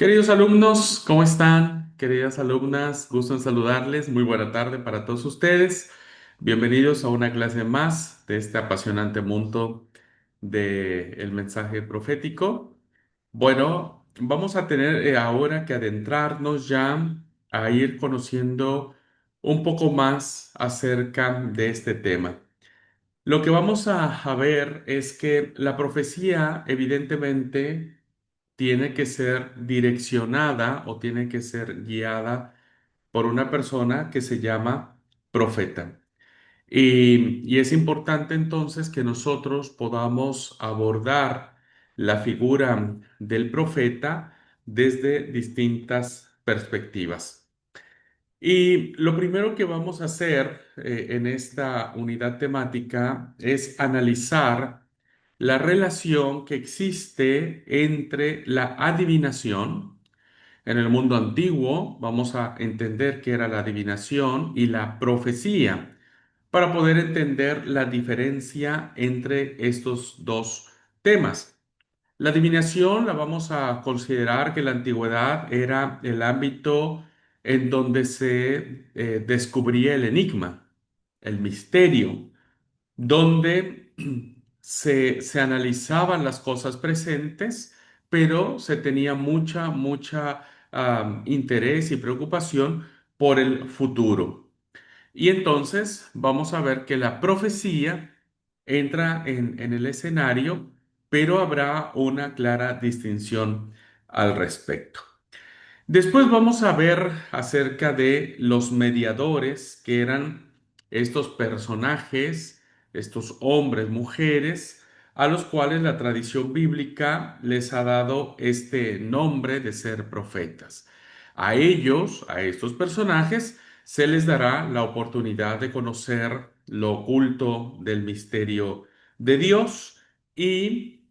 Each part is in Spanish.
Queridos alumnos, ¿cómo están? Queridas alumnas, gusto en saludarles. Muy buena tarde para todos ustedes. Bienvenidos a una clase más de este apasionante mundo del mensaje profético. Bueno, vamos a tener ahora que adentrarnos ya a ir conociendo un poco más acerca de este tema. Lo que vamos a ver es que la profecía evidentemente tiene que ser direccionada o tiene que ser guiada por una persona que se llama profeta. Y es importante entonces que nosotros podamos abordar la figura del profeta desde distintas perspectivas. Y lo primero que vamos a hacer en esta unidad temática es analizar la relación que existe entre la adivinación. En el mundo antiguo vamos a entender qué era la adivinación y la profecía para poder entender la diferencia entre estos dos temas. La adivinación la vamos a considerar que en la antigüedad era el ámbito en donde se descubría el enigma, el misterio, donde se analizaban las cosas presentes, pero se tenía mucha interés y preocupación por el futuro. Y entonces vamos a ver que la profecía entra en el escenario, pero habrá una clara distinción al respecto. Después vamos a ver acerca de los mediadores, que eran estos personajes, estos hombres, mujeres, a los cuales la tradición bíblica les ha dado este nombre de ser profetas. A ellos, a estos personajes, se les dará la oportunidad de conocer lo oculto del misterio de Dios y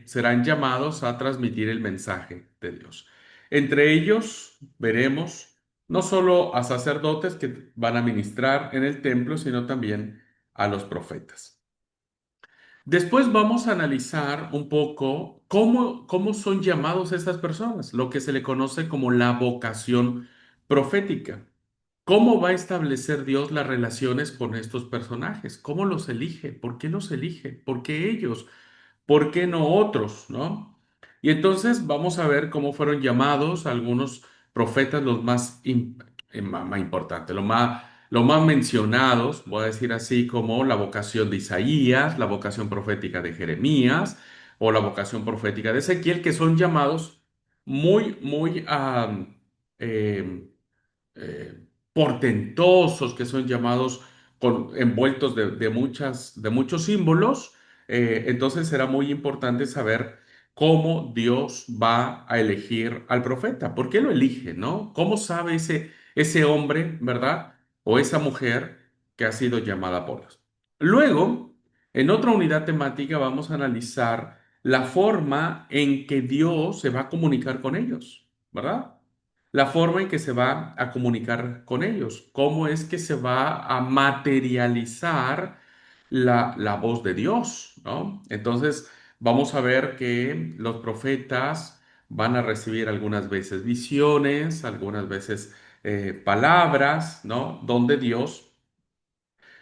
serán llamados a transmitir el mensaje de Dios. Entre ellos veremos no solo a sacerdotes que van a ministrar en el templo, sino también a los profetas. Después vamos a analizar un poco cómo son llamados estas personas, lo que se le conoce como la vocación profética. ¿Cómo va a establecer Dios las relaciones con estos personajes? ¿Cómo los elige? ¿Por qué los elige? ¿Por qué ellos? ¿Por qué no otros, no? Y entonces vamos a ver cómo fueron llamados algunos profetas los más importantes, los más mencionados, voy a decir así, como la vocación de Isaías, la vocación profética de Jeremías o la vocación profética de Ezequiel, que son llamados muy eh, portentosos, que son llamados envueltos de muchos símbolos. Entonces será muy importante saber cómo Dios va a elegir al profeta. ¿Por qué lo elige, no? ¿Cómo sabe ese hombre, verdad? O esa mujer que ha sido llamada por Dios. Luego, en otra unidad temática vamos a analizar la forma en que Dios se va a comunicar con ellos, ¿verdad? La forma en que se va a comunicar con ellos, cómo es que se va a materializar la voz de Dios, ¿no? Entonces, vamos a ver que los profetas van a recibir algunas veces visiones, algunas veces palabras, ¿no? Donde Dios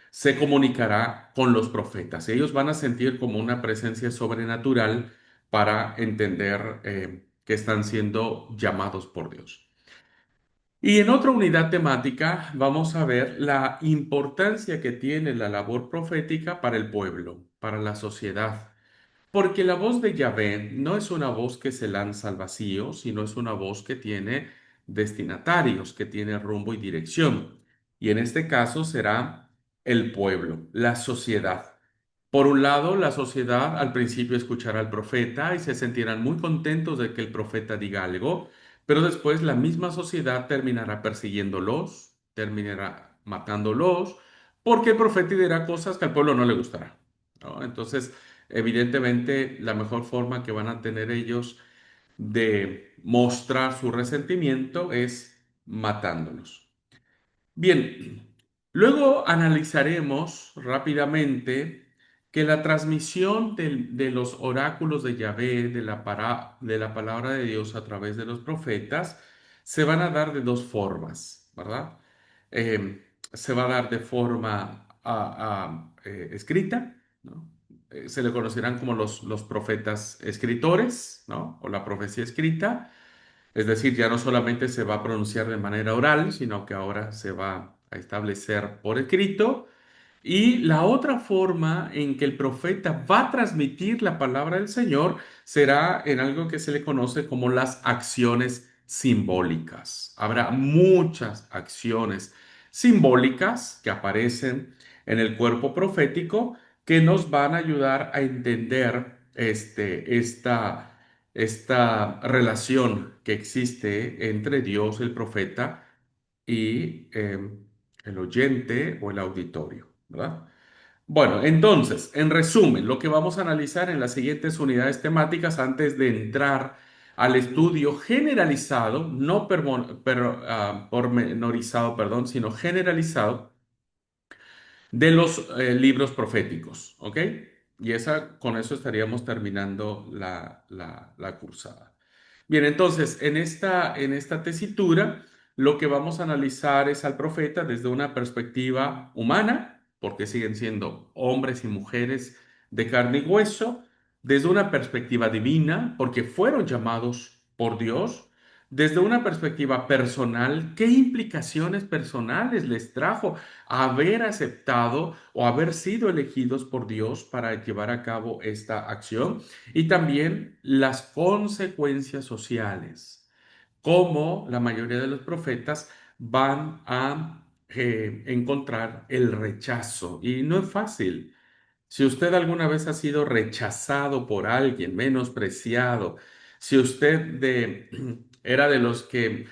se comunicará con los profetas. Ellos van a sentir como una presencia sobrenatural para entender que están siendo llamados por Dios. Y en otra unidad temática vamos a ver la importancia que tiene la labor profética para el pueblo, para la sociedad. Porque la voz de Yahvé no es una voz que se lanza al vacío, sino es una voz que tiene destinatarios, que tiene rumbo y dirección. Y en este caso será el pueblo, la sociedad. Por un lado, la sociedad al principio escuchará al profeta y se sentirán muy contentos de que el profeta diga algo, pero después la misma sociedad terminará persiguiéndolos, terminará matándolos, porque el profeta dirá cosas que al pueblo no le gustará, ¿no? Entonces, evidentemente, la mejor forma que van a tener ellos de mostrar su resentimiento es matándolos. Bien, luego analizaremos rápidamente que la transmisión de los oráculos de Yahvé, de la palabra de Dios a través de los profetas, se van a dar de dos formas, ¿verdad? Se va a dar de forma escrita, ¿no? Se le conocerán como los profetas escritores, ¿no? O la profecía escrita. Es decir, ya no solamente se va a pronunciar de manera oral, sino que ahora se va a establecer por escrito. Y la otra forma en que el profeta va a transmitir la palabra del Señor será en algo que se le conoce como las acciones simbólicas. Habrá muchas acciones simbólicas que aparecen en el cuerpo profético que nos van a ayudar a entender esta relación que existe entre Dios, el profeta, y el oyente o el auditorio, ¿verdad? Bueno, entonces, en resumen, lo que vamos a analizar en las siguientes unidades temáticas antes de entrar al estudio generalizado, no pormenorizado, perdón, sino generalizado de los libros proféticos, ¿ok? Y con eso estaríamos terminando la cursada. Bien, entonces, en esta tesitura, lo que vamos a analizar es al profeta desde una perspectiva humana, porque siguen siendo hombres y mujeres de carne y hueso, desde una perspectiva divina, porque fueron llamados por Dios, desde una perspectiva personal, ¿qué implicaciones personales les trajo haber aceptado o haber sido elegidos por Dios para llevar a cabo esta acción? Y también las consecuencias sociales, cómo la mayoría de los profetas van a encontrar el rechazo. Y no es fácil. Si usted alguna vez ha sido rechazado por alguien, menospreciado, si usted era de los que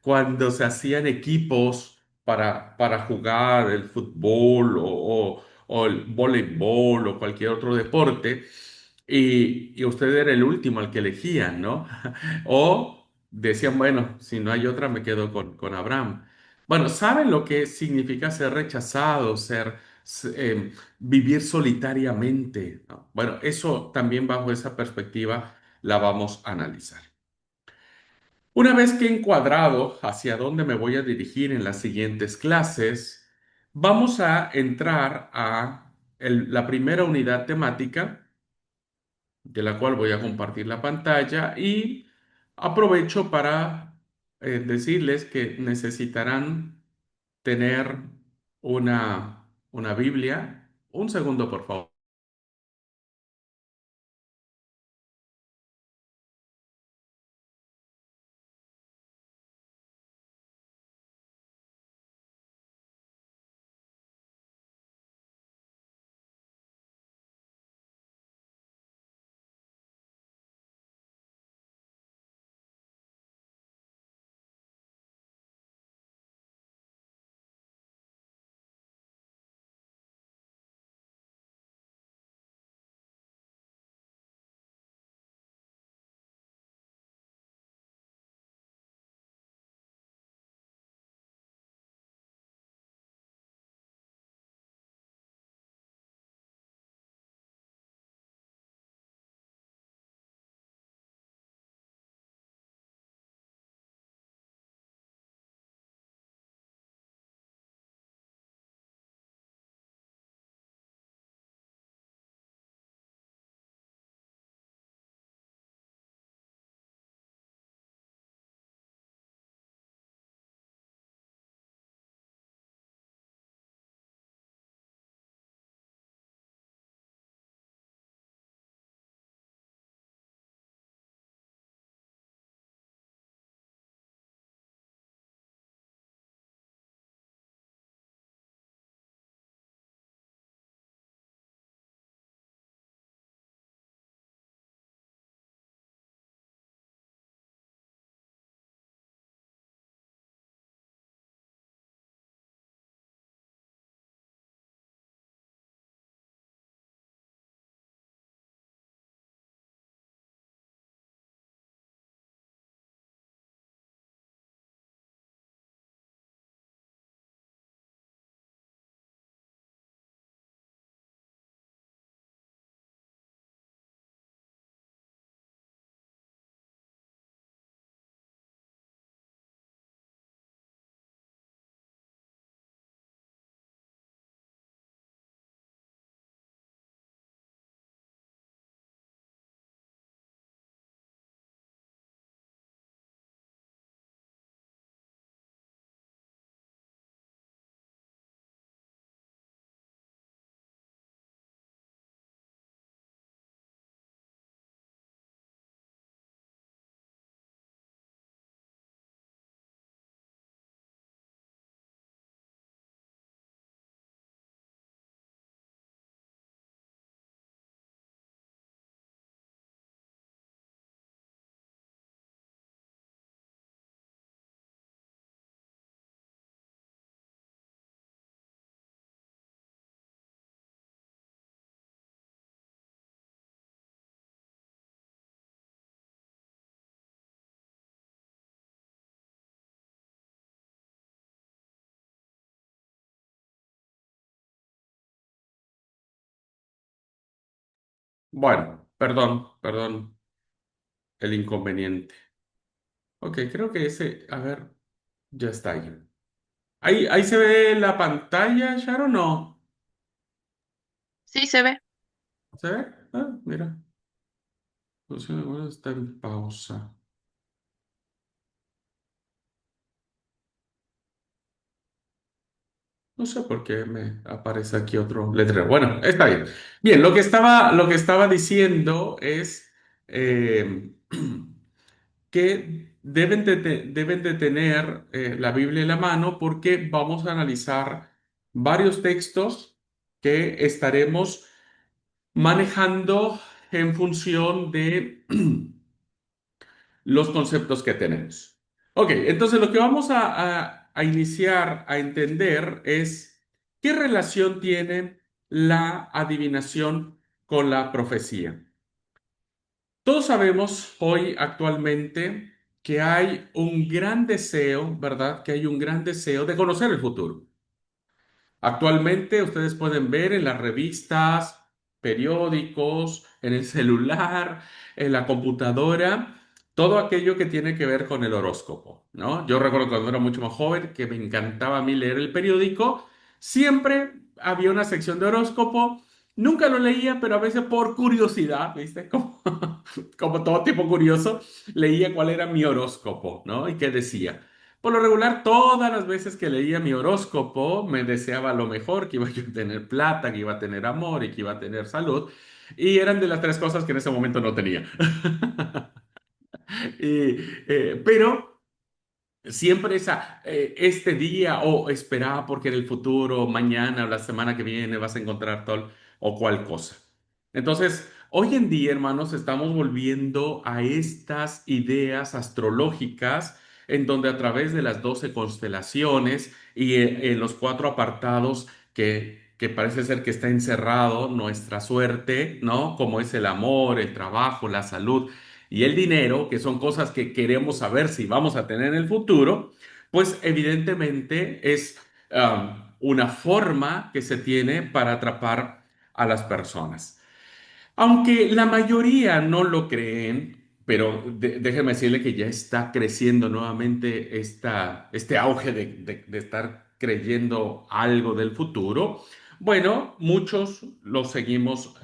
cuando se hacían equipos para jugar el fútbol o el voleibol o cualquier otro deporte, y usted era el último al que elegían, ¿no? O decían, bueno, si no hay otra, me quedo con Abraham. Bueno, ¿saben lo que significa ser rechazado, vivir solitariamente, ¿no? Bueno, eso también bajo esa perspectiva la vamos a analizar. Una vez que he encuadrado hacia dónde me voy a dirigir en las siguientes clases, vamos a entrar a la primera unidad temática, de la cual voy a compartir la pantalla y aprovecho para decirles que necesitarán tener una Biblia. Un segundo, por favor. Bueno, perdón, el inconveniente. Ok, creo que ese, a ver, ya está ahí. Ahí se ve la pantalla, Sharon, ¿no? Sí, se ve. ¿Se ve? Ah, mira, pues, bueno, está en pausa. No sé por qué me aparece aquí otro letrero. Bueno, está bien. Bien, lo que estaba diciendo es eh, que deben de tener la Biblia en la mano porque vamos a analizar varios textos que estaremos manejando en función de los conceptos que tenemos. Ok, entonces lo que vamos a iniciar a entender es qué relación tiene la adivinación con la profecía. Todos sabemos hoy actualmente que hay un gran deseo, ¿verdad? Que hay un gran deseo de conocer el futuro. Actualmente ustedes pueden ver en las revistas, periódicos, en el celular, en la computadora, todo aquello que tiene que ver con el horóscopo, ¿no? Yo recuerdo cuando era mucho más joven que me encantaba a mí leer el periódico, siempre había una sección de horóscopo, nunca lo leía, pero a veces por curiosidad, ¿viste? Como todo tipo curioso, leía cuál era mi horóscopo, ¿no? Y qué decía. Por lo regular, todas las veces que leía mi horóscopo, me deseaba lo mejor, que iba yo a tener plata, que iba a tener amor y que iba a tener salud. Y eran de las tres cosas que en ese momento no tenía. Y, pero siempre este día o esperaba porque en el futuro, mañana o la semana que viene vas a encontrar tal o cual cosa. Entonces, hoy en día, hermanos, estamos volviendo a estas ideas astrológicas en donde a través de las 12 constelaciones y en los cuatro apartados que parece ser que está encerrado nuestra suerte, ¿no? Como es el amor, el trabajo, la salud y el dinero, que son cosas que queremos saber si vamos a tener en el futuro, pues evidentemente es una forma que se tiene para atrapar a las personas. Aunque la mayoría no lo creen, pero déjeme decirle que ya está creciendo nuevamente este auge de estar creyendo algo del futuro. Bueno, muchos lo seguimos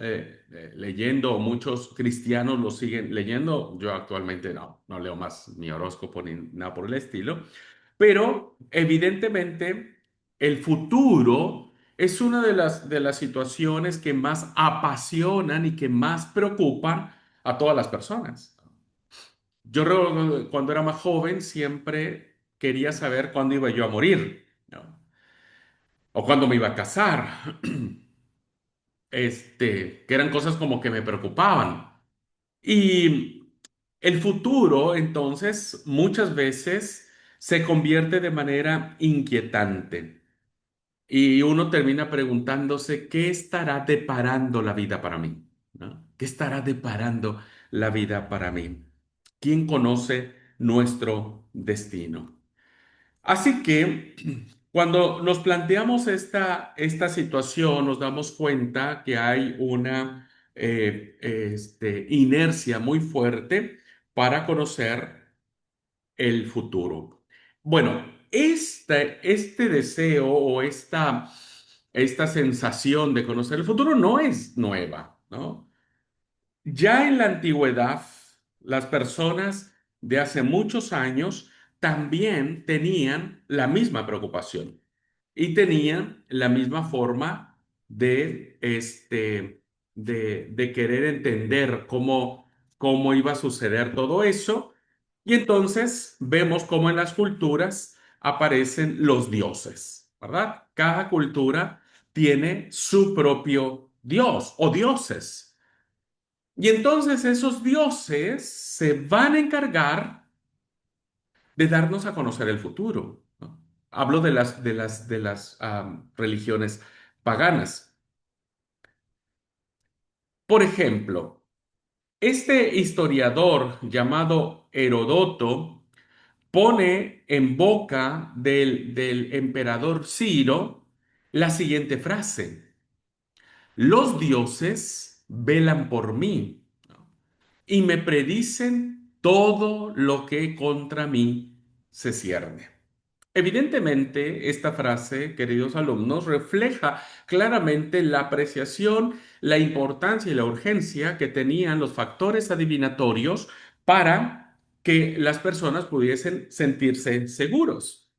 leyendo, muchos cristianos lo siguen leyendo. Yo actualmente no leo más mi horóscopo ni nada por el estilo, pero evidentemente el futuro es una de las situaciones que más apasionan y que más preocupan a todas las personas. Yo cuando era más joven siempre quería saber cuándo iba yo a morir, ¿no? O cuándo me iba a casar, que eran cosas como que me preocupaban. Y el futuro, entonces, muchas veces se convierte de manera inquietante. Y uno termina preguntándose, ¿qué estará deparando la vida para mí? ¿No? ¿Qué estará deparando la vida para mí? ¿Quién conoce nuestro destino? Así que cuando nos planteamos esta situación, nos damos cuenta que hay una inercia muy fuerte para conocer el futuro. Bueno, este deseo o esta sensación de conocer el futuro no es nueva, ¿no? Ya en la antigüedad, las personas de hace muchos años también tenían la misma preocupación y tenían la misma forma de querer entender cómo iba a suceder todo eso. Y entonces vemos cómo en las culturas aparecen los dioses, ¿verdad? Cada cultura tiene su propio dios o dioses. Y entonces esos dioses se van a encargar de darnos a conocer el futuro, ¿no? Hablo de las religiones paganas. Por ejemplo, este historiador llamado Herodoto pone en boca del emperador Ciro la siguiente frase: los dioses velan por mí, ¿no? Y me predicen todo lo que contra mí se cierne. Evidentemente, esta frase, queridos alumnos, refleja claramente la apreciación, la importancia y la urgencia que tenían los factores adivinatorios para que las personas pudiesen sentirse seguros,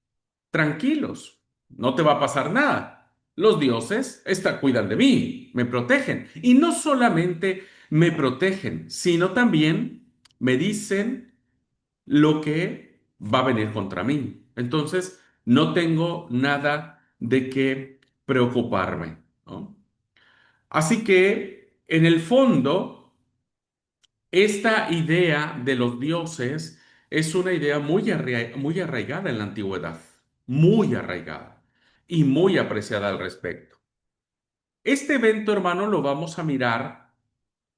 tranquilos. No te va a pasar nada. Los dioses cuidan de mí, me protegen. Y no solamente me protegen, sino también me dicen lo que va a venir contra mí. Entonces, no tengo nada de qué preocuparme, ¿no? Así que, en el fondo, esta idea de los dioses es una idea muy arraigada en la antigüedad, muy arraigada y muy apreciada al respecto. Este evento, hermano, lo vamos a mirar,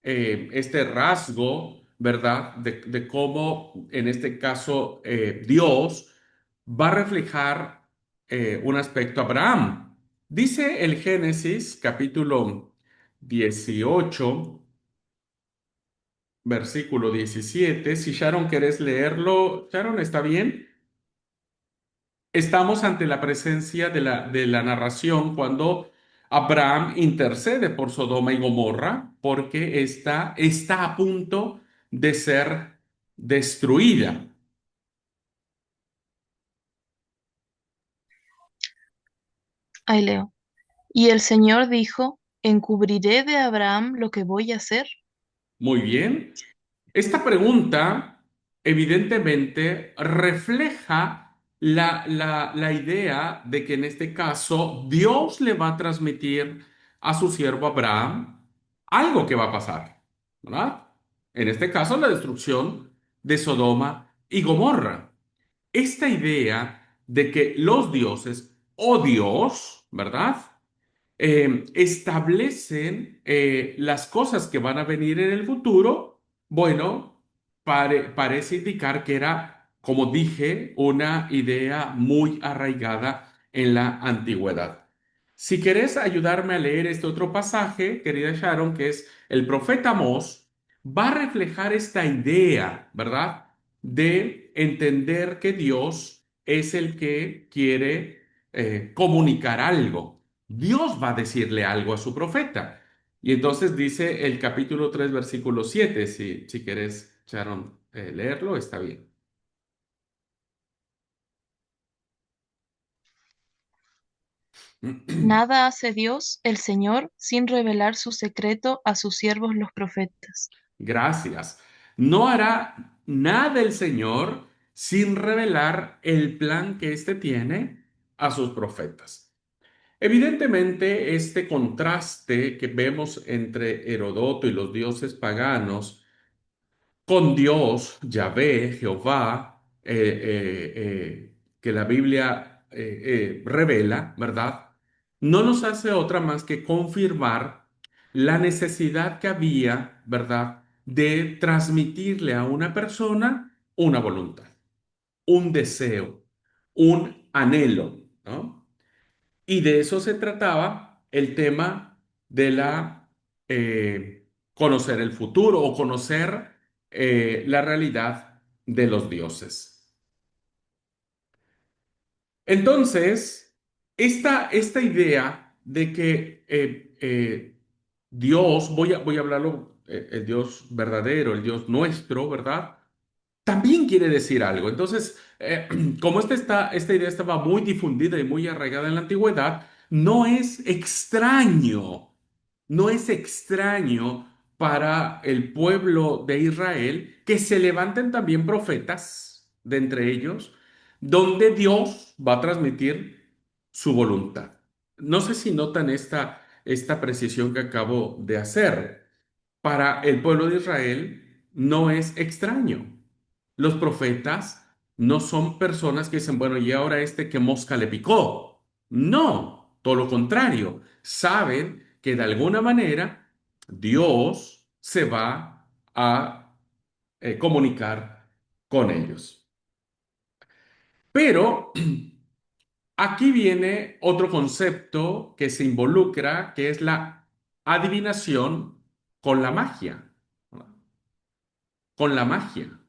este rasgo, ¿verdad? De cómo, en este caso, Dios va a reflejar un aspecto a Abraham. Dice el Génesis, capítulo 18, versículo 17. Si Sharon querés leerlo, Sharon, ¿está bien? Estamos ante la presencia de la narración cuando Abraham intercede por Sodoma y Gomorra porque está a punto de ser destruida. Ahí leo. Y el Señor dijo, ¿encubriré de Abraham lo que voy a hacer? Muy bien. Esta pregunta evidentemente refleja la idea de que en este caso Dios le va a transmitir a su siervo Abraham algo que va a pasar, ¿verdad? En este caso la destrucción de Sodoma y Gomorra. Esta idea de que los dioses o Dios, ¿verdad? Establecen las cosas que van a venir en el futuro, bueno, parece indicar que era, como dije, una idea muy arraigada en la antigüedad. Si querés ayudarme a leer este otro pasaje, querida Sharon, que es el profeta Amós, va a reflejar esta idea, ¿verdad? De entender que Dios es el que quiere comunicar algo. Dios va a decirle algo a su profeta. Y entonces dice el capítulo 3 versículo 7. Si quieres, Sharon, leerlo, está bien. Nada hace Dios, el Señor, sin revelar su secreto a sus siervos los profetas. Gracias. No hará nada el Señor sin revelar el plan que éste tiene a sus profetas. Evidentemente, este contraste que vemos entre Herodoto y los dioses paganos con Dios, Yahvé, Jehová, que la Biblia revela, ¿verdad? No nos hace otra más que confirmar la necesidad que había, ¿verdad?, de transmitirle a una persona una voluntad, un deseo, un anhelo, ¿no? Y de eso se trataba el tema de conocer el futuro o conocer la realidad de los dioses. Entonces, esta idea de que Dios, voy a hablarlo, el Dios verdadero, el Dios nuestro, ¿verdad? También quiere decir algo. Entonces, como esta idea estaba muy difundida y muy arraigada en la antigüedad, no es extraño para el pueblo de Israel que se levanten también profetas de entre ellos, donde Dios va a transmitir su voluntad. No sé si notan esta precisión que acabo de hacer. Para el pueblo de Israel no es extraño. Los profetas no son personas que dicen, bueno, y ahora qué mosca le picó. No, todo lo contrario. Saben que de alguna manera Dios se va a comunicar con ellos. Pero aquí viene otro concepto que se involucra, que es la adivinación con la magia, con la magia.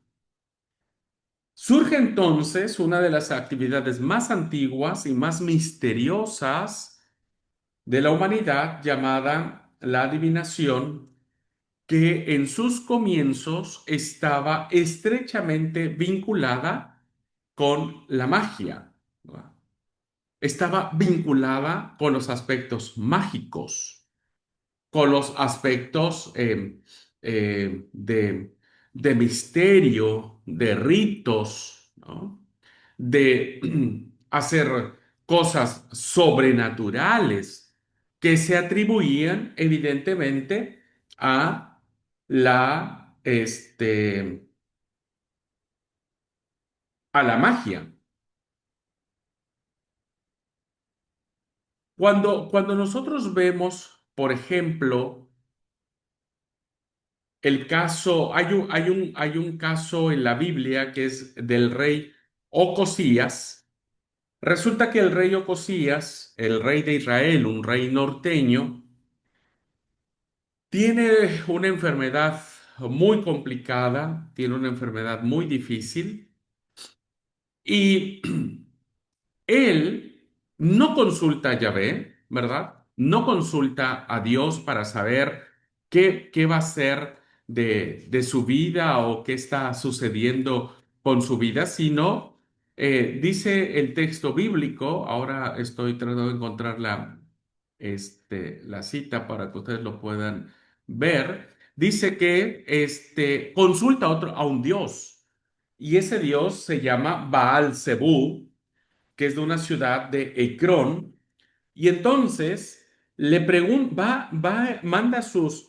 Surge entonces una de las actividades más antiguas y más misteriosas de la humanidad llamada la adivinación, que en sus comienzos estaba estrechamente vinculada con la magia. Estaba vinculada con los aspectos mágicos, con los aspectos de misterio, de ritos, ¿no? De hacer cosas sobrenaturales que se atribuían evidentemente a a la magia. Cuando nosotros vemos, por ejemplo, el caso, hay un caso en la Biblia que es del rey Ocosías. Resulta que el rey Ocosías, el rey de Israel, un rey norteño, tiene una enfermedad muy complicada, tiene una enfermedad muy difícil y él no consulta a Yahvé, ¿verdad? No consulta a Dios para saber qué va a ser de su vida o qué está sucediendo con su vida, sino dice el texto bíblico, ahora estoy tratando de encontrar la cita para que ustedes lo puedan ver, dice que consulta a un Dios y ese Dios se llama Baal Zebú, que es de una ciudad de Ecrón, y entonces le pregunta, manda a sus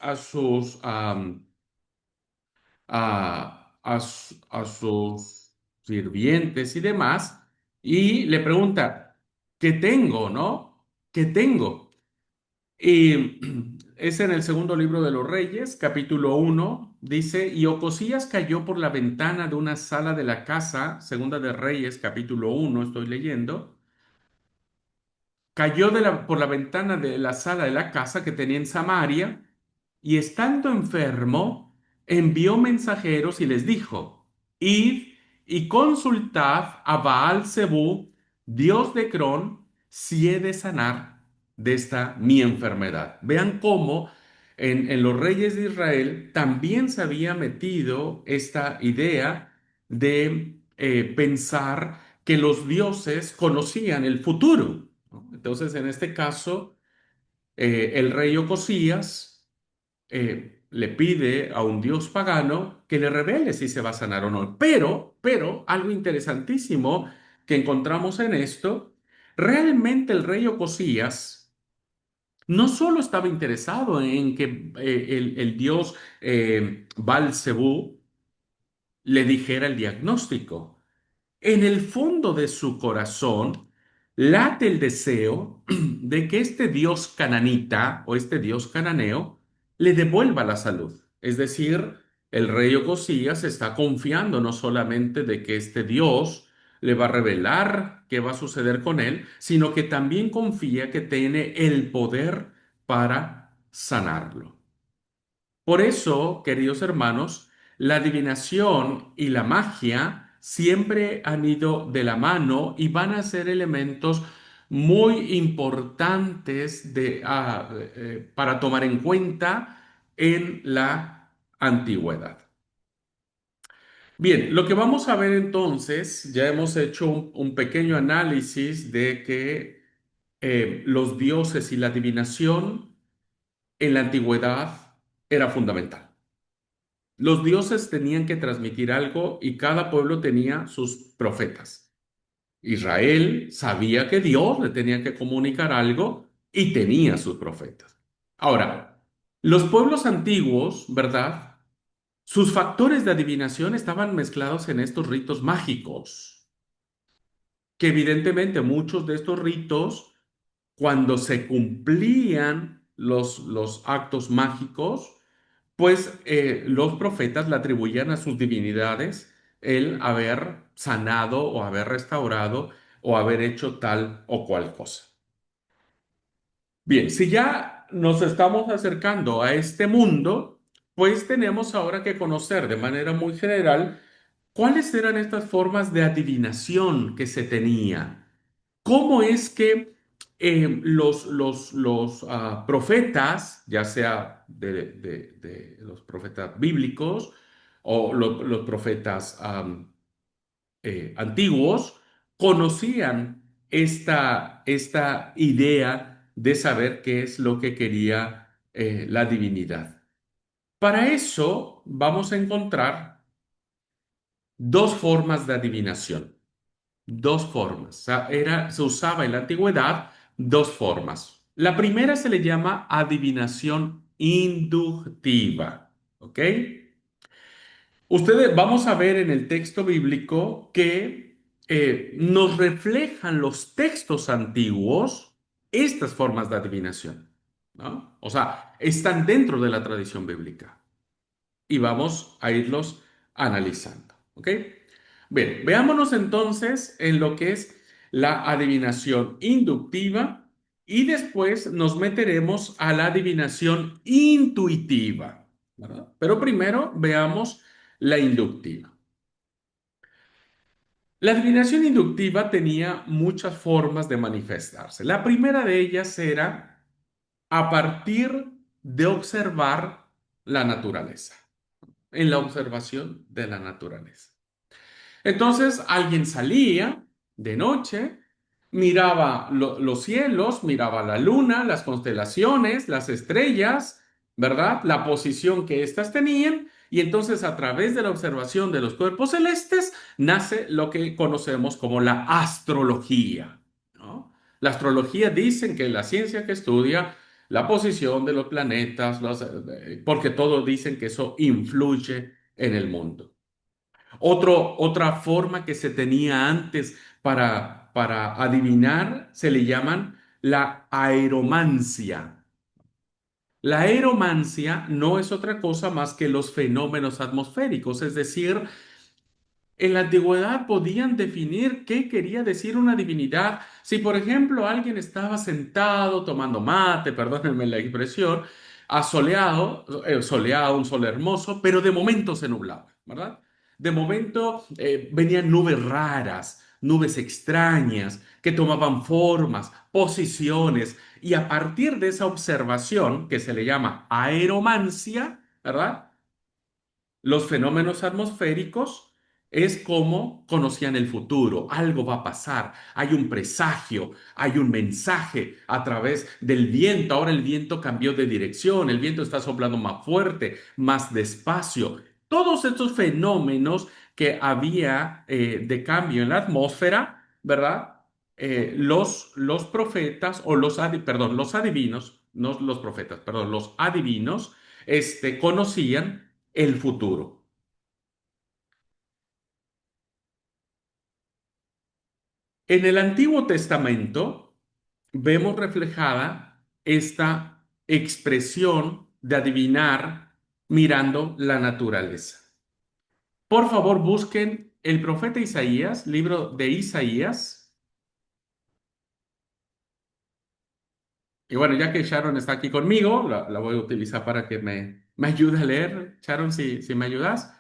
sirvientes y demás, y le pregunta, ¿qué tengo, no? ¿Qué tengo? Y es en el segundo libro de los Reyes, capítulo 1, dice, y Ocosías cayó por la ventana de una sala de la casa, segunda de Reyes, capítulo 1, estoy leyendo, cayó por la ventana de la sala de la casa que tenía en Samaria y estando enfermo, envió mensajeros y les dijo, id y consultad a Baal Zebú, dios de Cron, si he de sanar de esta mi enfermedad. Vean cómo en los reyes de Israel también se había metido esta idea de pensar que los dioses conocían el futuro, ¿no? Entonces, en este caso, el rey Ocosías le pide a un dios pagano que le revele si se va a sanar o no. Pero, algo interesantísimo que encontramos en esto, realmente el rey Ocosías no solo estaba interesado en que el dios Baal-Zebú le dijera el diagnóstico. En el fondo de su corazón late el deseo de que este dios cananita o este dios cananeo le devuelva la salud. Es decir, el rey Ocosías está confiando no solamente de que este dios le va a revelar qué va a suceder con él, sino que también confía que tiene el poder para sanarlo. Por eso, queridos hermanos, la adivinación y la magia siempre han ido de la mano y van a ser elementos muy importantes para tomar en cuenta en la antigüedad. Bien, lo que vamos a ver entonces, ya hemos hecho un pequeño análisis de que los dioses y la adivinación en la antigüedad era fundamental. Los dioses tenían que transmitir algo y cada pueblo tenía sus profetas. Israel sabía que Dios le tenía que comunicar algo y tenía sus profetas. Ahora, los pueblos antiguos, ¿verdad? Sus factores de adivinación estaban mezclados en estos ritos mágicos, que evidentemente muchos de estos ritos, cuando se cumplían los actos mágicos, pues los profetas le atribuían a sus divinidades el haber sanado o haber restaurado o haber hecho tal o cual cosa. Bien, si ya nos estamos acercando a este mundo, pues tenemos ahora que conocer de manera muy general cuáles eran estas formas de adivinación que se tenía. ¿Cómo es que los profetas, ya sea de los profetas bíblicos o los profetas antiguos, conocían esta idea de saber qué es lo que quería la divinidad? Para eso vamos a encontrar dos formas de adivinación. Dos formas. O sea, se usaba en la antigüedad dos formas. La primera se le llama adivinación inductiva. ¿Ok? Ustedes vamos a ver en el texto bíblico que nos reflejan los textos antiguos estas formas de adivinación, ¿no? O sea, están dentro de la tradición bíblica y vamos a irlos analizando. ¿Ok? Bien, veámonos entonces en lo que es la adivinación inductiva y después nos meteremos a la adivinación intuitiva, ¿verdad? Pero primero veamos la inductiva. La adivinación inductiva tenía muchas formas de manifestarse. La primera de ellas era a partir de observar la naturaleza, en la observación de la naturaleza. Entonces alguien salía de noche, miraba los cielos, miraba la luna, las constelaciones, las estrellas, ¿verdad? La posición que éstas tenían, y entonces a través de la observación de los cuerpos celestes nace lo que conocemos como la astrología, ¿no? La astrología dicen que es la ciencia que estudia la posición de los planetas, porque todos dicen que eso influye en el mundo. Otra forma que se tenía antes para adivinar se le llaman la aeromancia. La aeromancia no es otra cosa más que los fenómenos atmosféricos, es decir, en la antigüedad podían definir qué quería decir una divinidad. Si, por ejemplo, alguien estaba sentado tomando mate, perdónenme la expresión, soleado, un sol hermoso, pero de momento se nublaba, ¿verdad? De momento venían nubes raras, nubes extrañas, que tomaban formas, posiciones, y a partir de esa observación, que se le llama aeromancia, ¿verdad? Los fenómenos atmosféricos es como conocían el futuro, algo va a pasar, hay un presagio, hay un mensaje a través del viento. Ahora el viento cambió de dirección, el viento está soplando más fuerte, más despacio. Todos estos fenómenos que había de cambio en la atmósfera, ¿verdad? Los profetas o perdón, los adivinos, no los profetas, perdón, los adivinos, conocían el futuro. En el Antiguo Testamento vemos reflejada esta expresión de adivinar mirando la naturaleza. Por favor, busquen el profeta Isaías, libro de Isaías. Y bueno, ya que Sharon está aquí conmigo, la voy a utilizar para que me ayude a leer. Sharon, si me ayudas.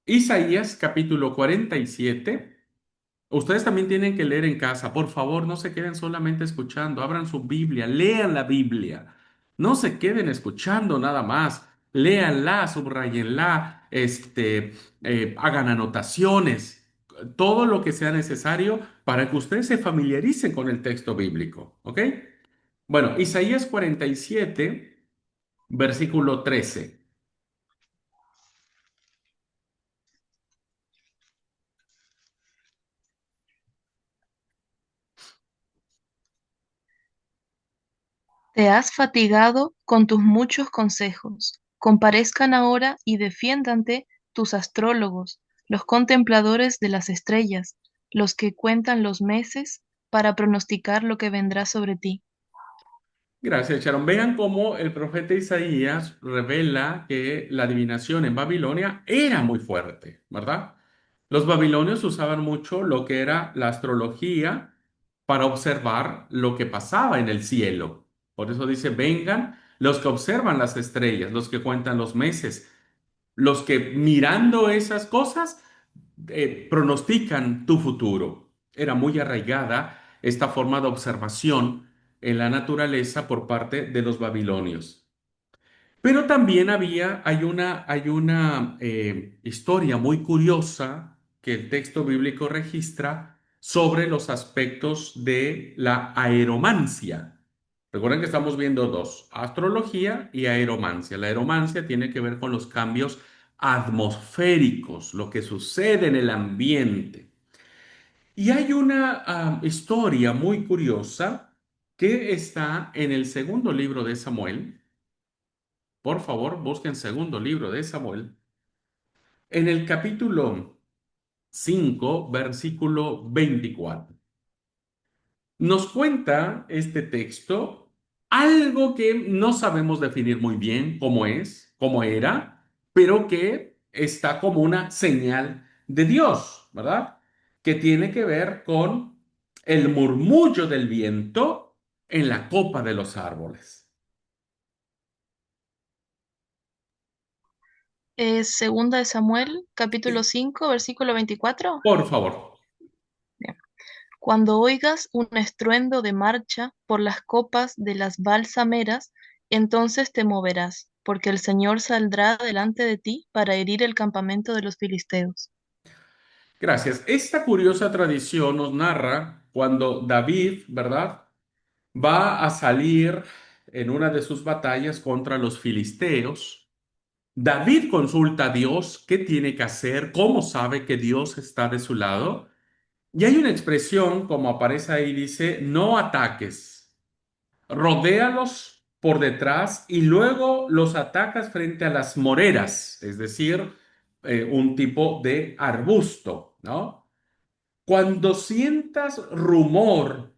Isaías capítulo 47. Ustedes también tienen que leer en casa. Por favor, no se queden solamente escuchando. Abran su Biblia, lean la Biblia. No se queden escuchando nada más. Léanla, subrayenla, hagan anotaciones, todo lo que sea necesario para que ustedes se familiaricen con el texto bíblico. ¿Ok? Bueno, Isaías 47, versículo 13. Te has fatigado con tus muchos consejos. Comparezcan ahora y defiéndante tus astrólogos, los contempladores de las estrellas, los que cuentan los meses para pronosticar lo que vendrá sobre ti. Gracias, Sharon. Vean cómo el profeta Isaías revela que la adivinación en Babilonia era muy fuerte, ¿verdad? Los babilonios usaban mucho lo que era la astrología para observar lo que pasaba en el cielo. Por eso dice, vengan los que observan las estrellas, los que cuentan los meses, los que mirando esas cosas pronostican tu futuro. Era muy arraigada esta forma de observación en la naturaleza por parte de los babilonios. Pero también hay una historia muy curiosa que el texto bíblico registra sobre los aspectos de la aeromancia. Recuerden que estamos viendo dos, astrología y aeromancia. La aeromancia tiene que ver con los cambios atmosféricos, lo que sucede en el ambiente. Y hay una historia muy curiosa que está en el segundo libro de Samuel. Por favor, busquen segundo libro de Samuel. En el capítulo 5, versículo 24. Nos cuenta este texto algo que no sabemos definir muy bien cómo es, cómo era, pero que está como una señal de Dios, ¿verdad? Que tiene que ver con el murmullo del viento en la copa de los árboles. Segunda de Samuel, capítulo 5 versículo 24. Por favor. Bien. Cuando oigas un estruendo de marcha por las copas de las balsameras, entonces te moverás, porque el Señor saldrá delante de ti para herir el campamento de los filisteos. Gracias. Esta curiosa tradición nos narra cuando David, ¿verdad? Va a salir en una de sus batallas contra los filisteos. David consulta a Dios qué tiene que hacer, cómo sabe que Dios está de su lado. Y hay una expresión, como aparece ahí, dice, no ataques, rodéalos por detrás y luego los atacas frente a las moreras, es decir, un tipo de arbusto, ¿no? Cuando sientas rumor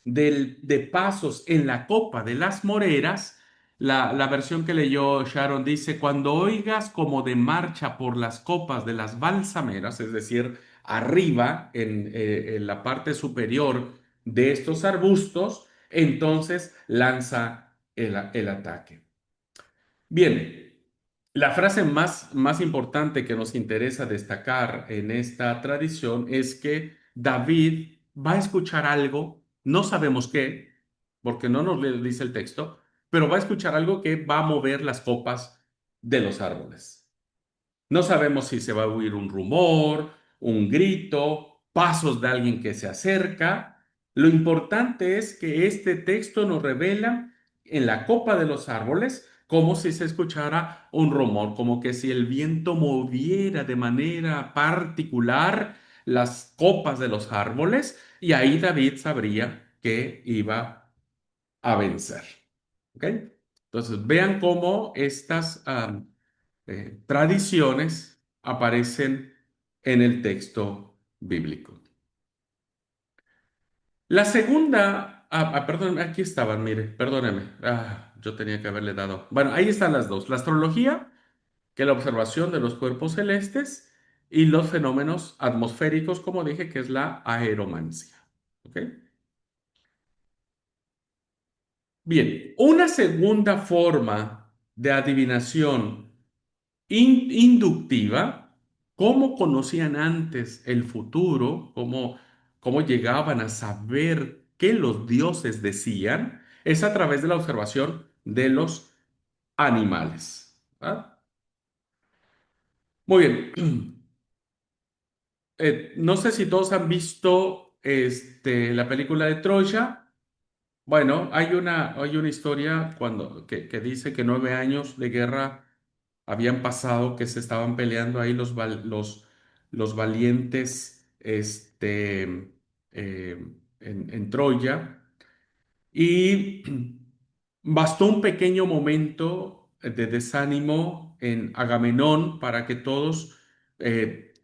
de pasos en la copa de las moreras, la versión que leyó Sharon dice, cuando oigas como de marcha por las copas de las balsameras, es decir, arriba en la parte superior de estos arbustos, entonces lanza el ataque. Bien, la frase más importante que nos interesa destacar en esta tradición es que David va a escuchar algo, no sabemos qué, porque no nos le dice el texto, pero va a escuchar algo que va a mover las copas de los árboles. No sabemos si se va a oír un rumor, un grito, pasos de alguien que se acerca. Lo importante es que este texto nos revela en la copa de los árboles como si se escuchara un rumor, como que si el viento moviera de manera particular las copas de los árboles y ahí David sabría que iba a vencer. ¿Ok? Entonces, vean cómo estas tradiciones aparecen en el texto bíblico. La segunda, perdón, aquí estaban, mire, perdóneme, yo tenía que haberle dado. Bueno, ahí están las dos, la astrología, que es la observación de los cuerpos celestes, y los fenómenos atmosféricos, como dije, que es la aeromancia. ¿Ok? Bien, una segunda forma de adivinación inductiva, cómo conocían antes el futuro, cómo llegaban a saber qué los dioses decían, es a través de la observación de los animales. ¿Ah? Muy bien. No sé si todos han visto la película de Troya. Bueno, hay una historia que dice que 9 años de guerra habían pasado, que se estaban peleando ahí los valientes en Troya. Y bastó un pequeño momento de desánimo en Agamenón para que todos eh,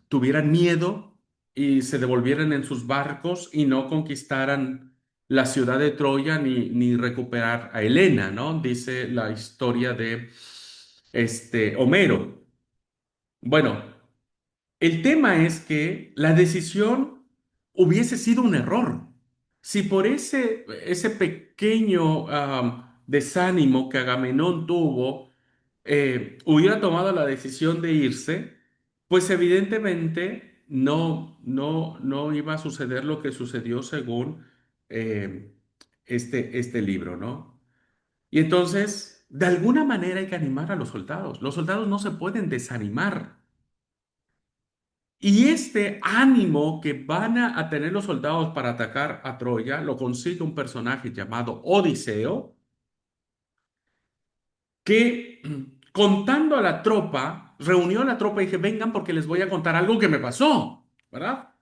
tuvieran miedo y se devolvieran en sus barcos y no conquistaran la ciudad de Troya ni recuperar a Helena, ¿no? Dice la historia de Homero. Bueno, el tema es que la decisión hubiese sido un error. Si por ese pequeño desánimo que Agamenón tuvo, hubiera tomado la decisión de irse, pues evidentemente no iba a suceder lo que sucedió según eh, este libro, ¿no? Y entonces, de alguna manera hay que animar a los soldados. Los soldados no se pueden desanimar. Y este ánimo que van a tener los soldados para atacar a Troya lo consigue un personaje llamado Odiseo, que contando a la tropa, reunió a la tropa y dije, vengan porque les voy a contar algo que me pasó, ¿verdad?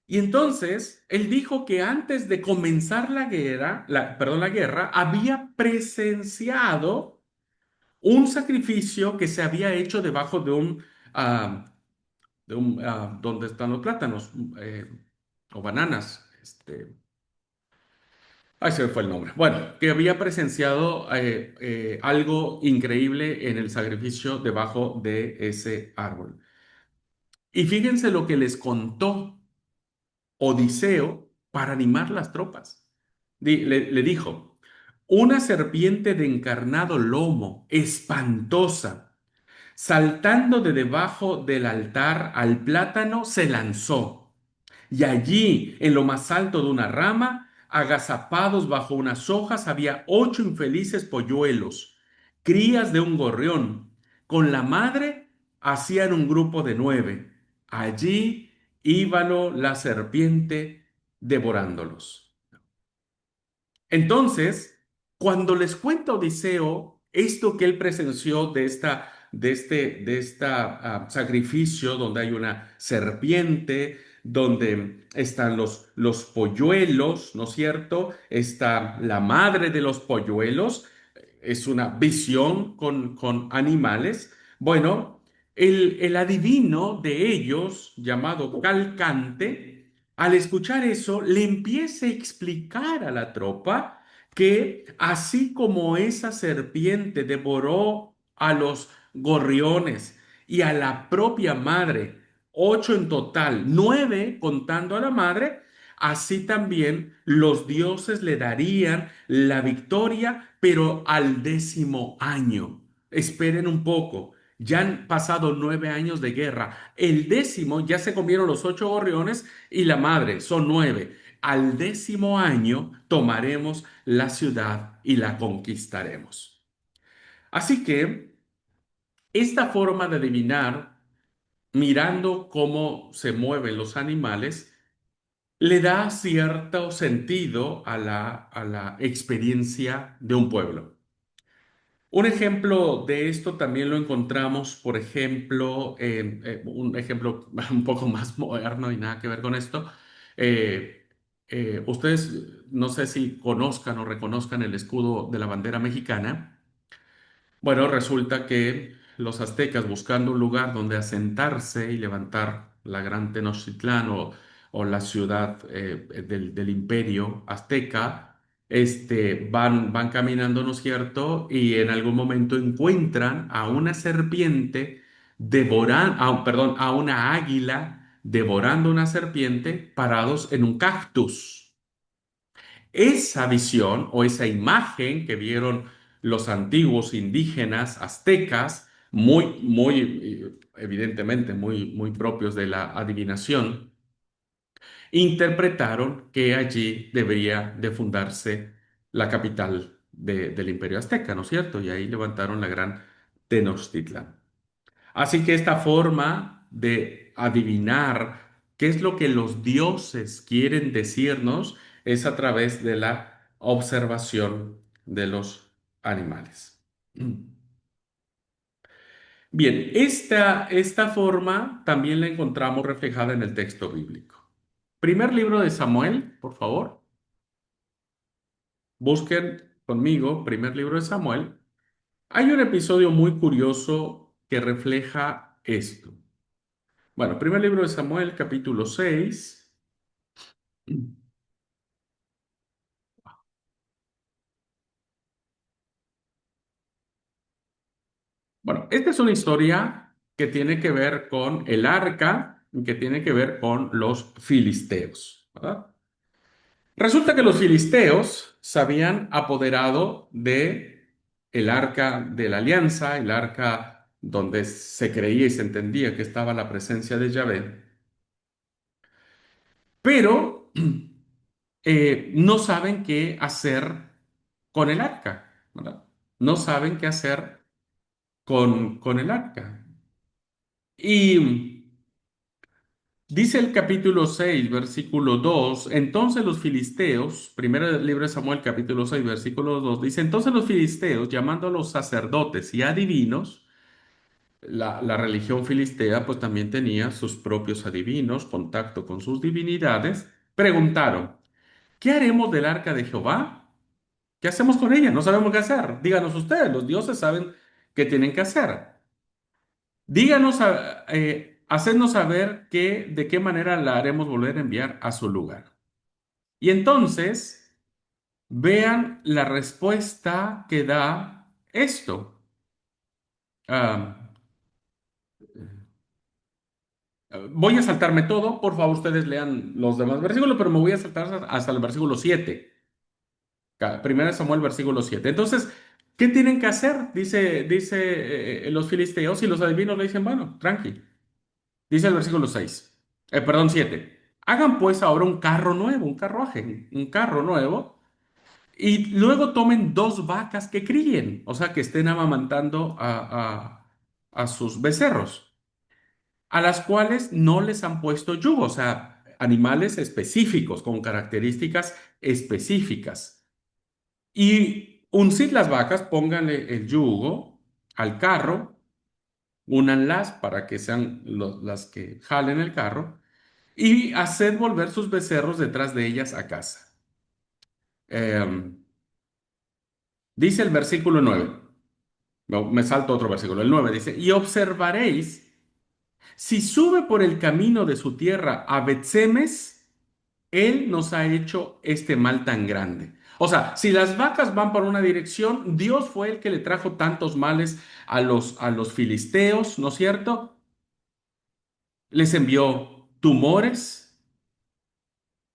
Y entonces él dijo que antes de comenzar la guerra, perdón, la guerra, había presenciado un sacrificio que se había hecho debajo ah, donde están los plátanos o bananas. Ahí se me fue el nombre. Bueno, que había presenciado algo increíble en el sacrificio debajo de ese árbol. Y fíjense lo que les contó Odiseo para animar las tropas. Le dijo, una serpiente de encarnado lomo, espantosa, saltando de debajo del altar al plátano, se lanzó. Y allí, en lo más alto de una rama, agazapados bajo unas hojas, había 8 infelices polluelos, crías de un gorrión. Con la madre hacían un grupo de 9. Allí íbalo la serpiente devorándolos. Entonces, cuando les cuenta Odiseo esto que él presenció de esta sacrificio donde hay una serpiente, donde están los polluelos, ¿no es cierto? Está la madre de los polluelos, es una visión con animales. Bueno, el adivino de ellos, llamado Calcante, al escuchar eso, le empieza a explicar a la tropa que así como esa serpiente devoró a los gorriones y a la propia madre, 8 en total, 9 contando a la madre, así también los dioses le darían la victoria, pero al 10.º año. Esperen un poco. Ya han pasado 9 años de guerra. El 10.º ya se comieron los 8 gorriones y la madre, son 9. Al 10.º año tomaremos la ciudad y la conquistaremos. Así que esta forma de adivinar, mirando cómo se mueven los animales, le da cierto sentido a la experiencia de un pueblo. Un ejemplo de esto también lo encontramos, por ejemplo, un ejemplo un poco más moderno y nada que ver con esto. Eh, Ustedes no sé si conozcan o reconozcan el escudo de la bandera mexicana. Bueno, resulta que los aztecas buscando un lugar donde asentarse y levantar la gran Tenochtitlán o la ciudad del imperio azteca, van caminando, ¿no es cierto? Y en algún momento encuentran a una serpiente perdón, a una águila devorando una serpiente parados en un cactus. Esa visión o esa imagen que vieron los antiguos indígenas aztecas, evidentemente, muy propios de la adivinación, interpretaron que allí debería de fundarse la capital del Imperio Azteca, ¿no es cierto? Y ahí levantaron la gran Tenochtitlan. Así que esta forma de adivinar qué es lo que los dioses quieren decirnos es a través de la observación de los animales. Bien, esta forma también la encontramos reflejada en el texto bíblico. Primer libro de Samuel, por favor. Busquen conmigo, primer libro de Samuel. Hay un episodio muy curioso que refleja esto. Bueno, primer libro de Samuel, capítulo 6. Bueno, esta es una historia que tiene que ver con el arca y que tiene que ver con los filisteos, ¿verdad? Resulta que los filisteos se habían apoderado de el arca de la alianza, el arca donde se creía y se entendía que estaba la presencia de Yahvé, pero no saben qué hacer con el arca, ¿verdad? No saben qué hacer con el arca. Y dice el capítulo 6 versículo 2. Entonces los filisteos, primero del libro de Samuel, capítulo 6 versículo 2 dice, entonces los filisteos, llamando a los sacerdotes y adivinos, la religión filistea pues también tenía sus propios adivinos, contacto con sus divinidades, preguntaron, ¿qué haremos del arca de Jehová? ¿Qué hacemos con ella? No sabemos qué hacer. Díganos ustedes, los dioses saben qué tienen que hacer. Díganos, hacednos saber de qué manera la haremos volver a enviar a su lugar. Y entonces, vean la respuesta que da esto. Ah, voy a saltarme todo, por favor, ustedes lean los demás versículos, pero me voy a saltar hasta el versículo 7. Primera Samuel, versículo 7. Entonces, ¿qué tienen que hacer? Dice los filisteos y los adivinos le dicen, bueno, tranqui. Dice el versículo 6, perdón, 7. Hagan pues ahora un carro nuevo, un carruaje, un carro nuevo, y luego tomen dos vacas que críen, o sea, que estén amamantando a sus becerros, a las cuales no les han puesto yugo, o sea, animales específicos, con características específicas. Y uncid las vacas, pónganle el yugo al carro, únanlas para que sean las que jalen el carro y haced volver sus becerros detrás de ellas a casa. Eh, dice el versículo 9. No, me salto otro versículo, el 9 dice, y observaréis si sube por el camino de su tierra a Betsemes, él nos ha hecho este mal tan grande. O sea, si las vacas van por una dirección, Dios fue el que le trajo tantos males a los filisteos, ¿no es cierto? Les envió tumores,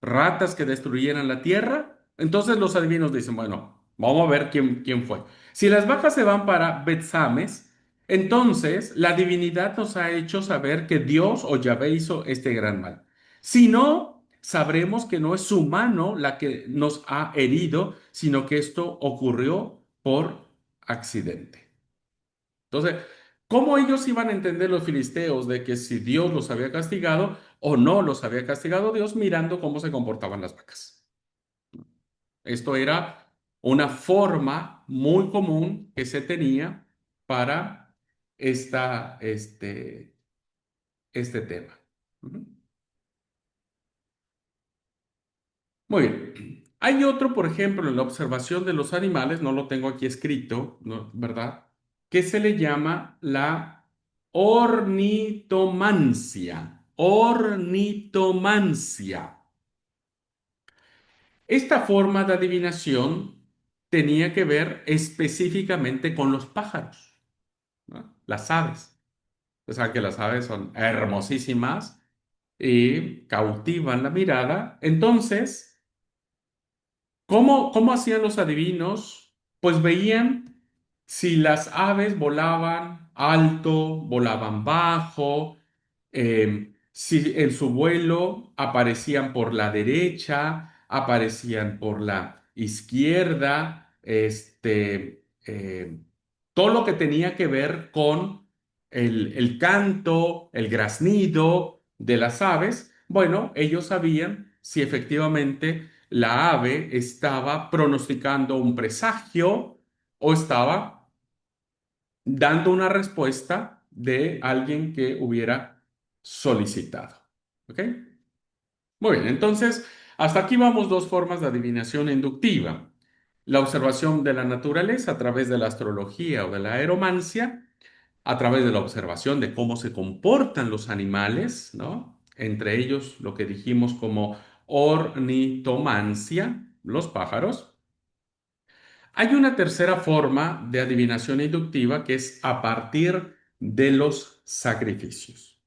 ratas que destruyeran la tierra. Entonces los adivinos dicen, bueno, vamos a ver quién fue. Si las vacas se van para Betsames, entonces la divinidad nos ha hecho saber que Dios o Yahvé hizo este gran mal. Si no, sabremos que no es su mano la que nos ha herido, sino que esto ocurrió por accidente. Entonces, ¿cómo ellos iban a entender los filisteos de que si Dios los había castigado o no los había castigado Dios mirando cómo se comportaban las vacas? Esto era una forma muy común que se tenía para este tema. Ujú. Muy bien. Hay otro, por ejemplo, en la observación de los animales, no lo tengo aquí escrito, ¿verdad? Que se le llama la ornitomancia. Ornitomancia. Esta forma de adivinación tenía que ver específicamente con los pájaros, ¿no? Las aves. O sea que las aves son hermosísimas y cautivan la mirada. Entonces, ¿cómo hacían los adivinos? Pues veían si las aves volaban alto, volaban bajo, si en su vuelo aparecían por la derecha, aparecían por la izquierda, todo lo que tenía que ver con el canto, el graznido de las aves, bueno, ellos sabían si efectivamente la ave estaba pronosticando un presagio o estaba dando una respuesta de alguien que hubiera solicitado. ¿Ok? Muy bien, entonces hasta aquí vamos dos formas de adivinación inductiva. La observación de la naturaleza a través de la astrología o de la aeromancia, a través de la observación de cómo se comportan los animales, ¿no? Entre ellos lo que dijimos como ornitomancia, los pájaros. Hay una tercera forma de adivinación inductiva que es a partir de los sacrificios.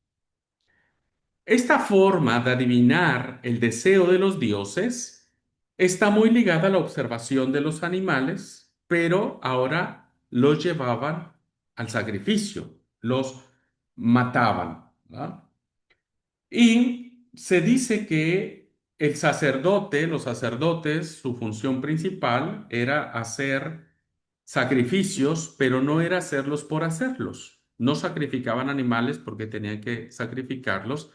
Esta forma de adivinar el deseo de los dioses está muy ligada a la observación de los animales, pero ahora los llevaban al sacrificio, los mataban, ¿verdad? Y se dice que el sacerdote, los sacerdotes, su función principal era hacer sacrificios, pero no era hacerlos por hacerlos. No sacrificaban animales porque tenían que sacrificarlos,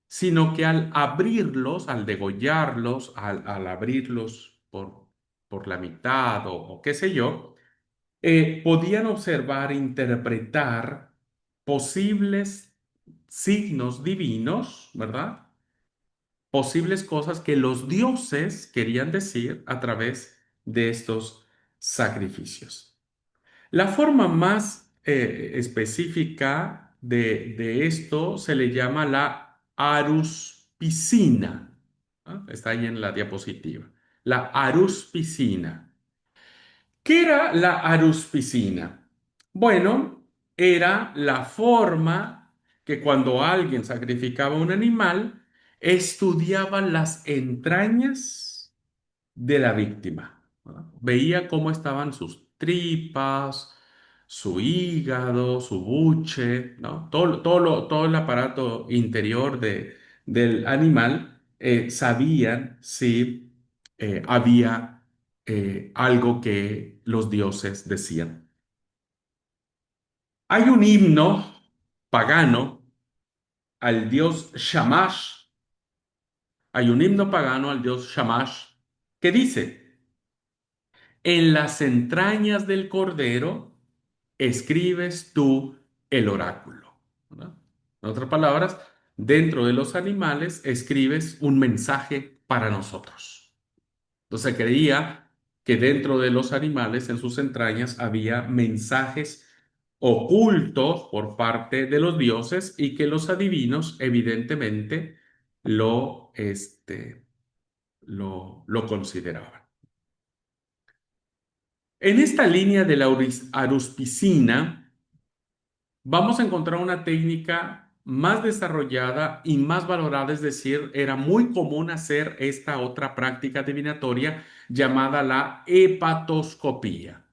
sino que al abrirlos, al degollarlos, al abrirlos por la mitad o qué sé yo, podían observar e interpretar posibles signos divinos, ¿verdad? Posibles cosas que los dioses querían decir a través de estos sacrificios. La forma más específica de esto se le llama la aruspicina. ¿Ah? Está ahí en la diapositiva. La aruspicina. ¿Qué era la aruspicina? Bueno, era la forma que cuando alguien sacrificaba un animal, estudiaba las entrañas de la víctima, ¿verdad? Veía cómo estaban sus tripas, su hígado, su buche, ¿no? Todo el aparato interior del animal, sabían si había algo que los dioses decían. Hay un himno pagano al dios Shamash, hay un himno pagano al dios Shamash que dice, en las entrañas del cordero escribes tú el oráculo, ¿verdad? En otras palabras, dentro de los animales escribes un mensaje para nosotros. Entonces creía que dentro de los animales, en sus entrañas, había mensajes ocultos por parte de los dioses y que los adivinos evidentemente lo consideraban. En esta línea de la aruspicina, vamos a encontrar una técnica más desarrollada y más valorada, es decir, era muy común hacer esta otra práctica adivinatoria llamada la hepatoscopía.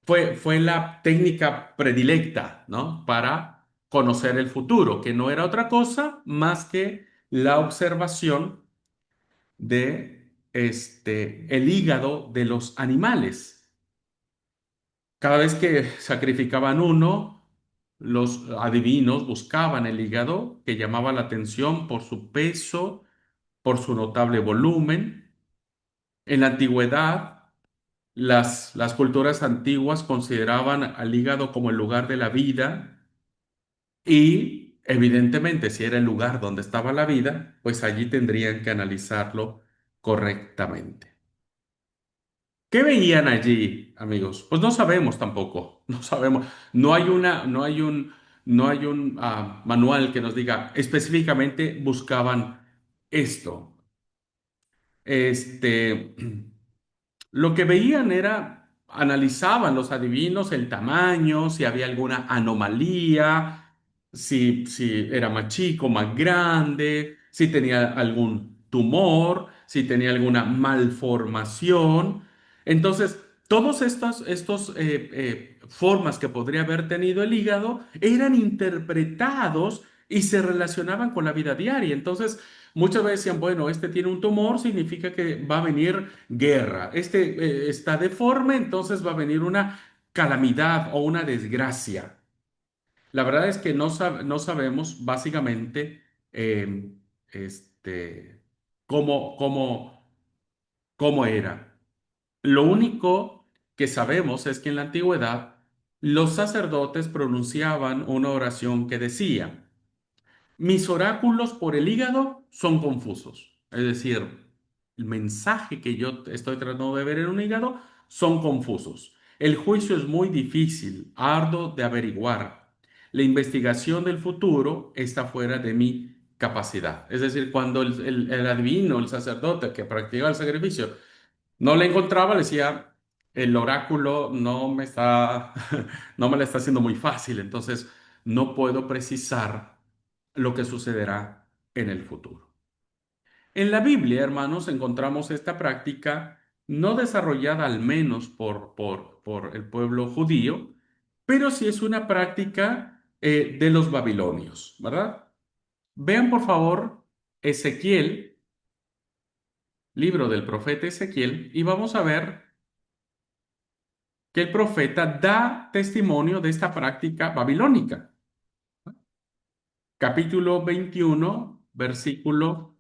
Fue la técnica predilecta, ¿no? Para conocer el futuro, que no era otra cosa más que la observación de el hígado de los animales. Cada vez que sacrificaban uno, los adivinos buscaban el hígado, que llamaba la atención por su peso, por su notable volumen. En la antigüedad, las culturas antiguas consideraban al hígado como el lugar de la vida y, evidentemente, si era el lugar donde estaba la vida, pues allí tendrían que analizarlo correctamente. ¿Qué veían allí, amigos? Pues no sabemos tampoco, no sabemos. No hay un manual que nos diga específicamente buscaban esto. Este, lo que veían era, analizaban los adivinos el tamaño, si había alguna anomalía, si era más chico, más grande, si tenía algún tumor, si tenía alguna malformación. Entonces, todos estos formas que podría haber tenido el hígado eran interpretados y se relacionaban con la vida diaria. Entonces, muchas veces decían, bueno, este tiene un tumor, significa que va a venir guerra. Este está deforme, entonces va a venir una calamidad o una desgracia. La verdad es que no sabemos básicamente eh, este, cómo era. Lo único que sabemos es que en la antigüedad los sacerdotes pronunciaban una oración que decía, mis oráculos por el hígado son confusos. Es decir, el mensaje que yo estoy tratando de ver en un hígado son confusos. El juicio es muy difícil, arduo de averiguar. La investigación del futuro está fuera de mi capacidad. Es decir, cuando el adivino, el sacerdote que practicaba el sacrificio, no le encontraba, le decía, el oráculo no me la está haciendo muy fácil, entonces no puedo precisar lo que sucederá en el futuro. En la Biblia, hermanos, encontramos esta práctica no desarrollada al menos por el pueblo judío, pero sí es una práctica de los babilonios, ¿verdad? Vean por favor Ezequiel, libro del profeta Ezequiel, y vamos a ver que el profeta da testimonio de esta práctica babilónica. Capítulo 21, versículo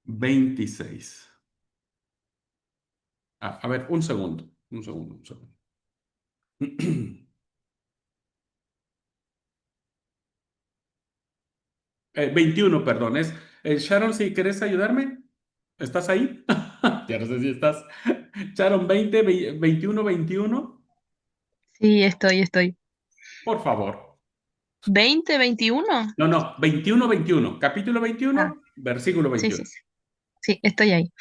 26. A ver, un segundo. 21, perdón. Sharon, si quieres ayudarme, ¿estás ahí? Ya no sé si estás. Sharon, 21, 21, Sí, estoy. por favor. 20, 21. No, no, 21, 21. Capítulo Ah, 21, versículo sí, 21. sí, sí. Sí, estoy ahí.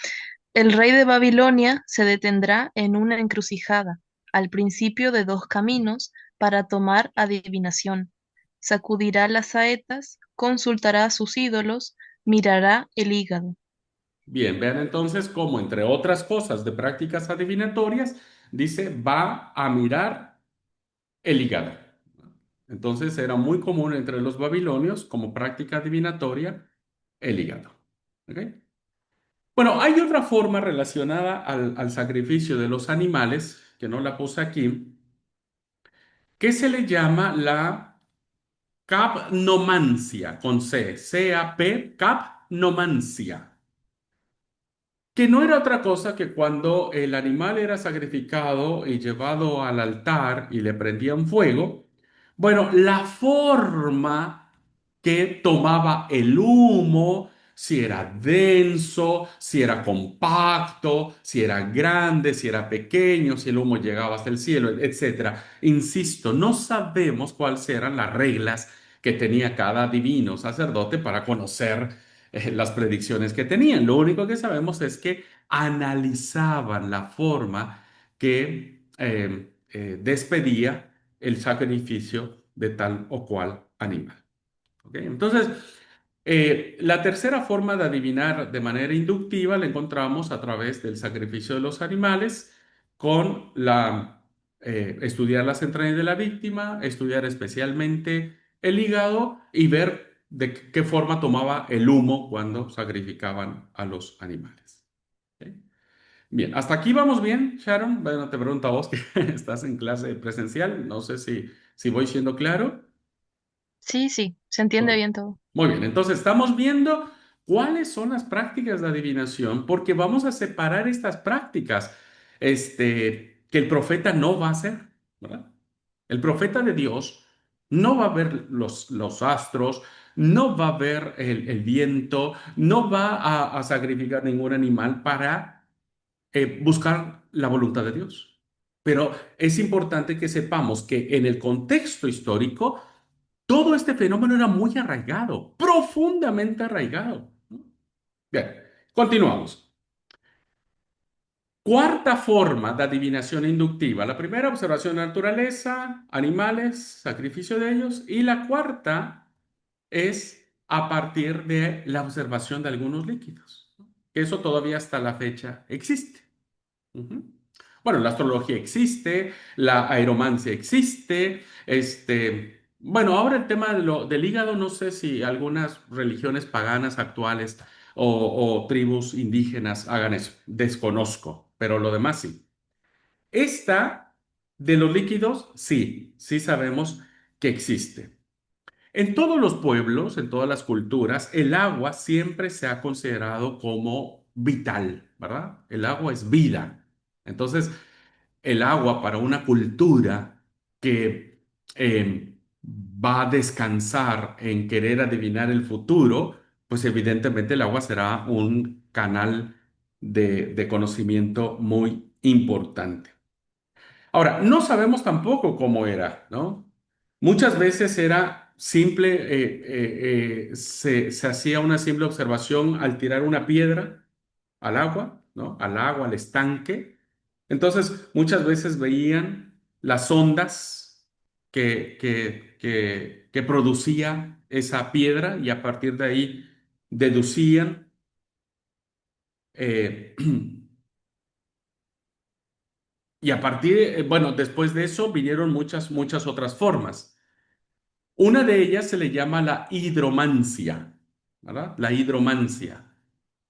El rey de Babilonia se detendrá en una encrucijada, al principio de dos caminos, para tomar adivinación. Sacudirá las saetas, consultará a sus ídolos, mirará el hígado. Bien, vean entonces cómo, entre otras cosas de prácticas adivinatorias, dice, va a mirar el hígado. Entonces era muy común entre los babilonios como práctica adivinatoria el hígado. ¿Ok? Bueno, hay otra forma relacionada al sacrificio de los animales, que no la puse aquí, que se le llama la capnomancia, con C, C-A-P, capnomancia, que no era otra cosa que cuando el animal era sacrificado y llevado al altar y le prendían fuego, bueno, la forma que tomaba el humo, si era denso, si era compacto, si era grande, si era pequeño, si el humo llegaba hasta el cielo, etcétera. Insisto, no sabemos cuáles eran las reglas que tenía cada divino sacerdote para conocer las predicciones que tenían. Lo único que sabemos es que analizaban la forma que despedía el sacrificio de tal o cual animal. ¿Ok? Entonces, la tercera forma de adivinar de manera inductiva la encontramos a través del sacrificio de los animales con estudiar las entrañas de la víctima, estudiar especialmente el hígado y ver de qué forma tomaba el humo cuando sacrificaban a los animales. ¿Ok? Bien, hasta aquí vamos bien, Sharon. Bueno, te pregunto a vos que estás en clase presencial. No sé si voy siendo claro. Sí, sí, se Ok. entiende bien todo. Muy bien, entonces estamos viendo cuáles son las prácticas de adivinación, porque vamos a separar estas prácticas, que el profeta no va a hacer, ¿verdad? El profeta de Dios no va a ver los astros, no va a ver el viento, no va a sacrificar ningún animal para buscar la voluntad de Dios. Pero es importante que sepamos que en el contexto histórico, todo este fenómeno era muy arraigado, profundamente arraigado. Bien, continuamos. Cuarta forma de adivinación inductiva. La primera, observación de naturaleza, animales, sacrificio de ellos. Y la cuarta es a partir de la observación de algunos líquidos. Eso todavía hasta la fecha existe. Ujú. Bueno, la astrología existe, la aeromancia existe, bueno, ahora el tema del hígado, no sé si algunas religiones paganas actuales o tribus indígenas hagan eso, desconozco, pero lo demás sí. Esta de los líquidos, sí, sí sabemos que existe. En todos los pueblos, en todas las culturas, el agua siempre se ha considerado como vital, ¿verdad? El agua es vida. Entonces, el agua para una cultura que va a descansar en querer adivinar el futuro, pues evidentemente el agua será un canal de conocimiento muy importante. Ahora, no sabemos tampoco cómo era, ¿no? Muchas veces era simple, se hacía una simple observación al tirar una piedra al agua, ¿no? Al agua, al estanque. Entonces, muchas veces veían las ondas que producía esa piedra y a partir de ahí deducían. Eh, y a partir, bueno, después de eso vinieron muchas otras formas. Una de ellas se le llama la hidromancia, ¿verdad? La hidromancia,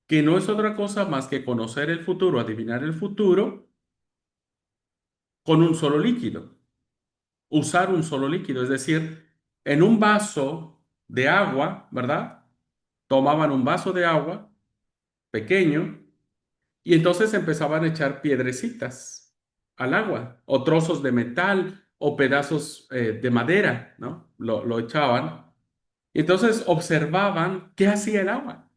que no es otra cosa más que conocer el futuro, adivinar el futuro con un solo líquido, usar un solo líquido, es decir, en un vaso de agua, ¿verdad? Tomaban un vaso de agua pequeño y entonces empezaban a echar piedrecitas al agua, o trozos de metal, o pedazos de madera, ¿no? Lo echaban. Y entonces observaban qué hacía el agua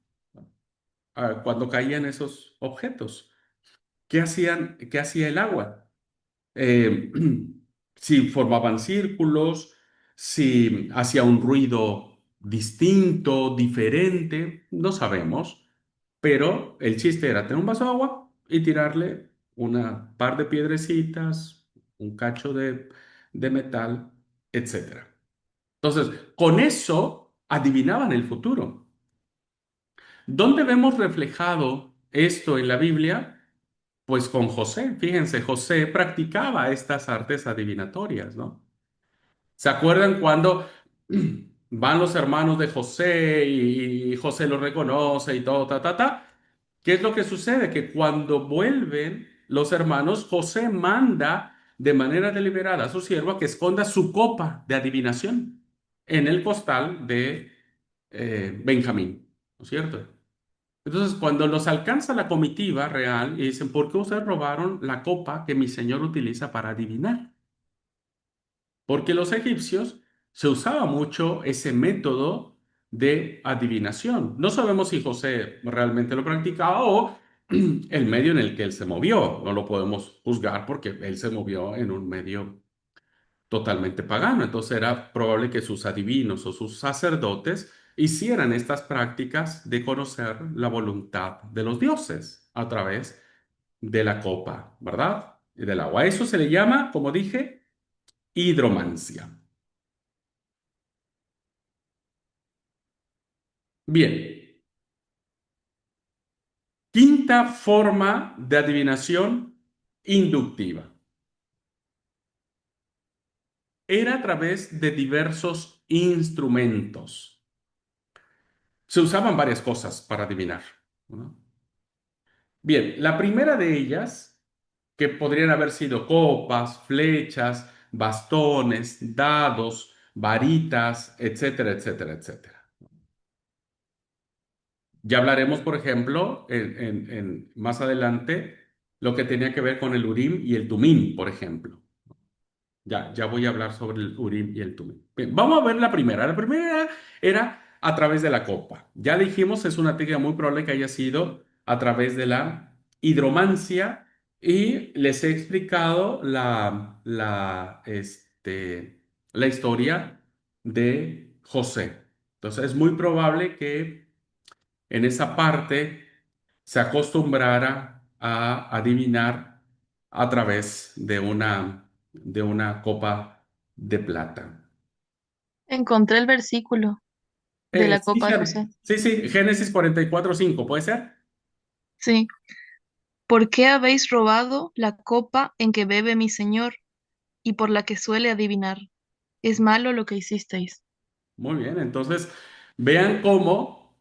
cuando caían esos objetos. ¿Qué hacía el agua? Eh, si formaban círculos, si hacía un ruido distinto, diferente, no sabemos. Pero el chiste era tener un vaso de agua y tirarle una par de piedrecitas, un cacho de metal, etcétera. Entonces, con eso adivinaban el futuro. ¿Dónde vemos reflejado esto en la Biblia? Pues con José. Fíjense, José practicaba estas artes adivinatorias, ¿no? ¿Se acuerdan cuando van los hermanos de José y José los reconoce y todo, ta, ta, ta? ¿Qué es lo que sucede? Que cuando vuelven los hermanos, José manda de manera deliberada a su siervo a que esconda su copa de adivinación en el costal de Benjamín, ¿no es cierto? Entonces, cuando los alcanza la comitiva real y dicen, ¿por qué ustedes robaron la copa que mi señor utiliza para adivinar? Porque los egipcios se usaba mucho ese método de adivinación. No sabemos si José realmente lo practicaba o el medio en el que él se movió. No lo podemos juzgar porque él se movió en un medio totalmente pagano. Entonces era probable que sus adivinos o sus sacerdotes hicieran estas prácticas de conocer la voluntad de los dioses a través de la copa, ¿verdad? Y del agua. A eso se le llama, como dije, hidromancia. Bien, quinta forma de adivinación inductiva. Era a través de diversos instrumentos. Se usaban varias cosas para adivinar, ¿no? Bien, la primera de ellas, que podrían haber sido copas, flechas, bastones, dados, varitas, etcétera, etcétera, etcétera. Ya hablaremos, por ejemplo, más adelante, lo que tenía que ver con el Urim y el Tumim, por ejemplo. Ya voy a hablar sobre el Urim y el Tumim. Bien, vamos a ver la primera. La primera era a través de la copa. Ya dijimos, es una técnica muy probable que haya sido a través de la hidromancia y les he explicado la historia de José. Entonces es muy probable que en esa parte se acostumbrara a adivinar a través de una copa de plata. Encontré el versículo de la Sí, copa de José. sí, sí, Génesis 44:5, ¿puede ser? Sí. ¿Por qué habéis robado la copa en que bebe mi señor y por la que suele adivinar? Es malo lo que hicisteis. Muy bien, entonces vean cómo,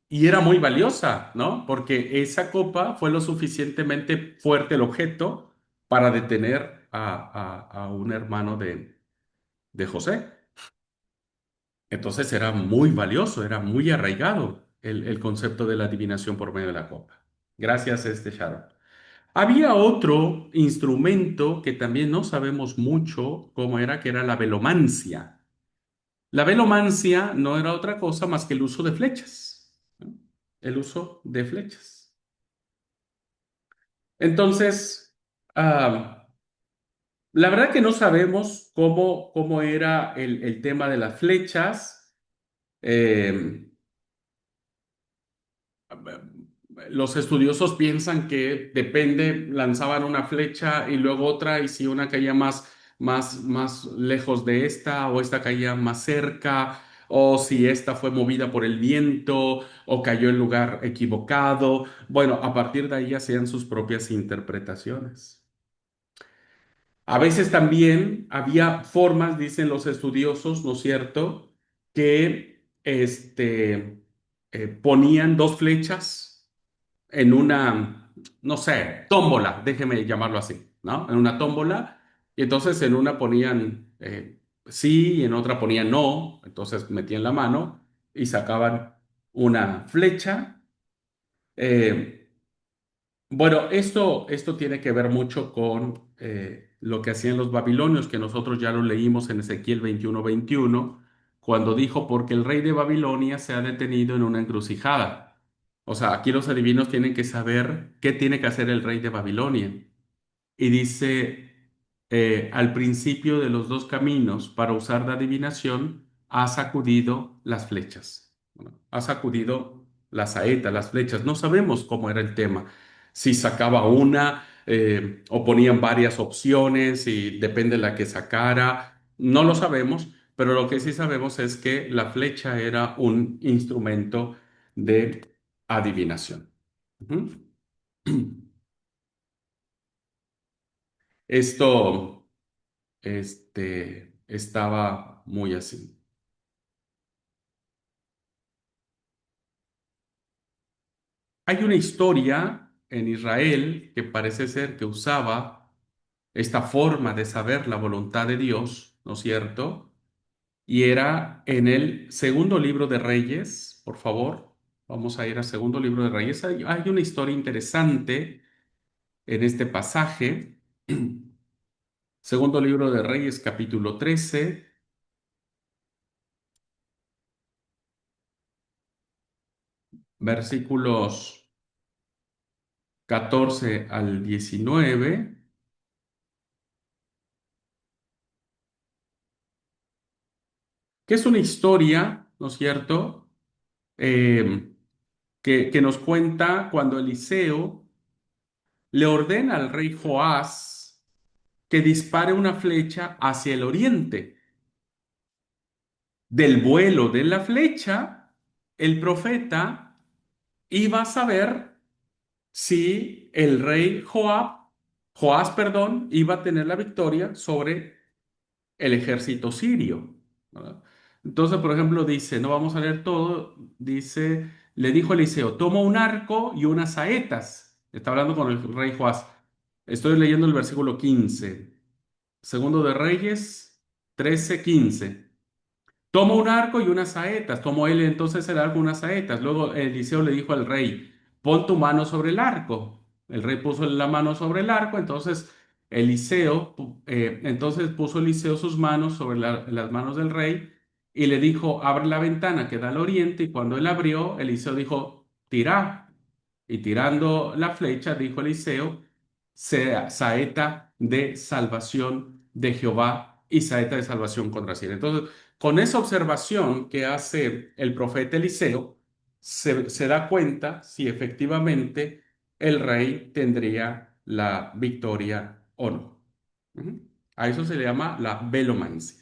y era muy valiosa, ¿no? Porque esa copa fue lo suficientemente fuerte el objeto para detener a un hermano de José. Entonces era muy valioso, era muy arraigado el concepto de la adivinación por medio de la copa. Gracias, Sharon. Había otro instrumento que también no sabemos mucho cómo era, que era la velomancia. La velomancia no era otra cosa más que el uso de flechas, ¿no? El uso de flechas. Entonces, la verdad que no sabemos cómo era el tema de las flechas. Eh, Los estudiosos piensan que depende, lanzaban una flecha y luego otra, y si una caía más lejos de esta o esta caía más cerca, o si esta fue movida por el viento o cayó en lugar equivocado. Bueno, a partir de ahí hacían sus propias interpretaciones. A veces también había formas, dicen los estudiosos, ¿no es cierto?, que ponían dos flechas en una, no sé, tómbola, déjeme llamarlo así, ¿no? En una tómbola, y entonces en una ponían sí y en otra ponían no, entonces metían la mano y sacaban una flecha. eh, bueno, esto tiene que ver mucho con lo que hacían los babilonios, que nosotros ya lo leímos en Ezequiel 21:21, cuando dijo, porque el rey de Babilonia se ha detenido en una encrucijada. O sea, aquí los adivinos tienen que saber qué tiene que hacer el rey de Babilonia. Y dice, al principio de los dos caminos, para usar la adivinación, ha sacudido las flechas. Bueno, ha sacudido las saetas, las flechas. No sabemos cómo era el tema. Si sacaba una o ponían varias opciones y depende de la que sacara. No lo sabemos, pero lo que sí sabemos es que la flecha era un instrumento de adivinación. Ujú. Esto estaba muy así. Hay una historia en Israel que parece ser que usaba esta forma de saber la voluntad de Dios, ¿no es cierto? Y era en el segundo libro de Reyes, por favor, vamos a ir al segundo libro de Reyes. Hay una historia interesante en este pasaje. Segundo libro de Reyes, capítulo 13, versículos 14 al 19, que es una historia, ¿no es cierto?, Eh, que nos cuenta cuando Eliseo le ordena al rey Joás que dispare una flecha hacia el oriente. Del vuelo de la flecha, el profeta iba a saber si el rey Joás, perdón, iba a tener la victoria sobre el ejército sirio, ¿verdad? Entonces, por ejemplo, dice, no vamos a leer todo, dice, le dijo Eliseo, toma un arco y unas saetas. Está hablando con el rey Joás. Estoy leyendo el versículo 15. Segundo de Reyes 13:15. Toma un arco y unas saetas. Tomó él entonces el arco y unas saetas. Luego Eliseo le dijo al rey, pon tu mano sobre el arco. El rey puso la mano sobre el arco, entonces entonces puso Eliseo sus manos sobre las manos del rey y le dijo, abre la ventana que da al oriente. Y cuando él abrió, Eliseo dijo, tira. Y tirando la flecha, dijo Eliseo, sea saeta de salvación de Jehová y saeta de salvación contra Siria. Entonces, con esa observación que hace el profeta Eliseo, se da cuenta si efectivamente el rey tendría la victoria o no. Ujú. A eso se le llama la velomancia.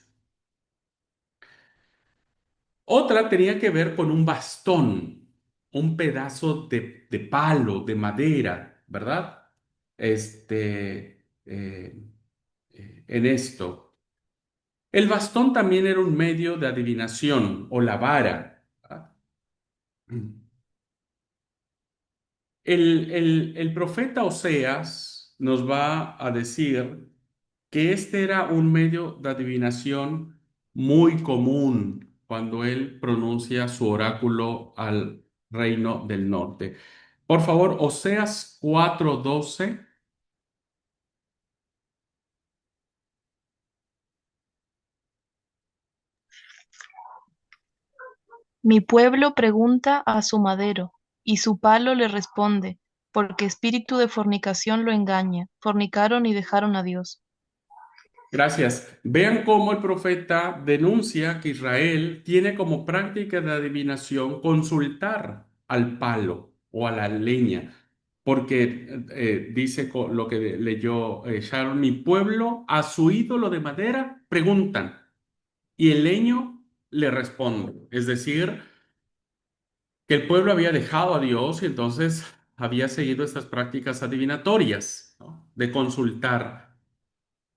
Otra tenía que ver con un bastón, un pedazo de palo, de madera, ¿verdad? En esto. El bastón también era un medio de adivinación o la vara, ¿verdad? El profeta Oseas nos va a decir que este era un medio de adivinación muy común cuando él pronuncia su oráculo al reino del norte. Por favor, Oseas 4:12. Mi pueblo pregunta a su madero, y su palo le responde, porque espíritu de fornicación lo engaña. Fornicaron y dejaron a Dios. Gracias. Vean cómo el profeta denuncia que Israel tiene como práctica de adivinación consultar al palo o a la leña, porque dice lo que leyó Sharon, mi pueblo a su ídolo de madera preguntan, ¿y el leño? le responde. Es decir, que el pueblo había dejado a Dios y entonces había seguido estas prácticas adivinatorias, ¿no? De consultar.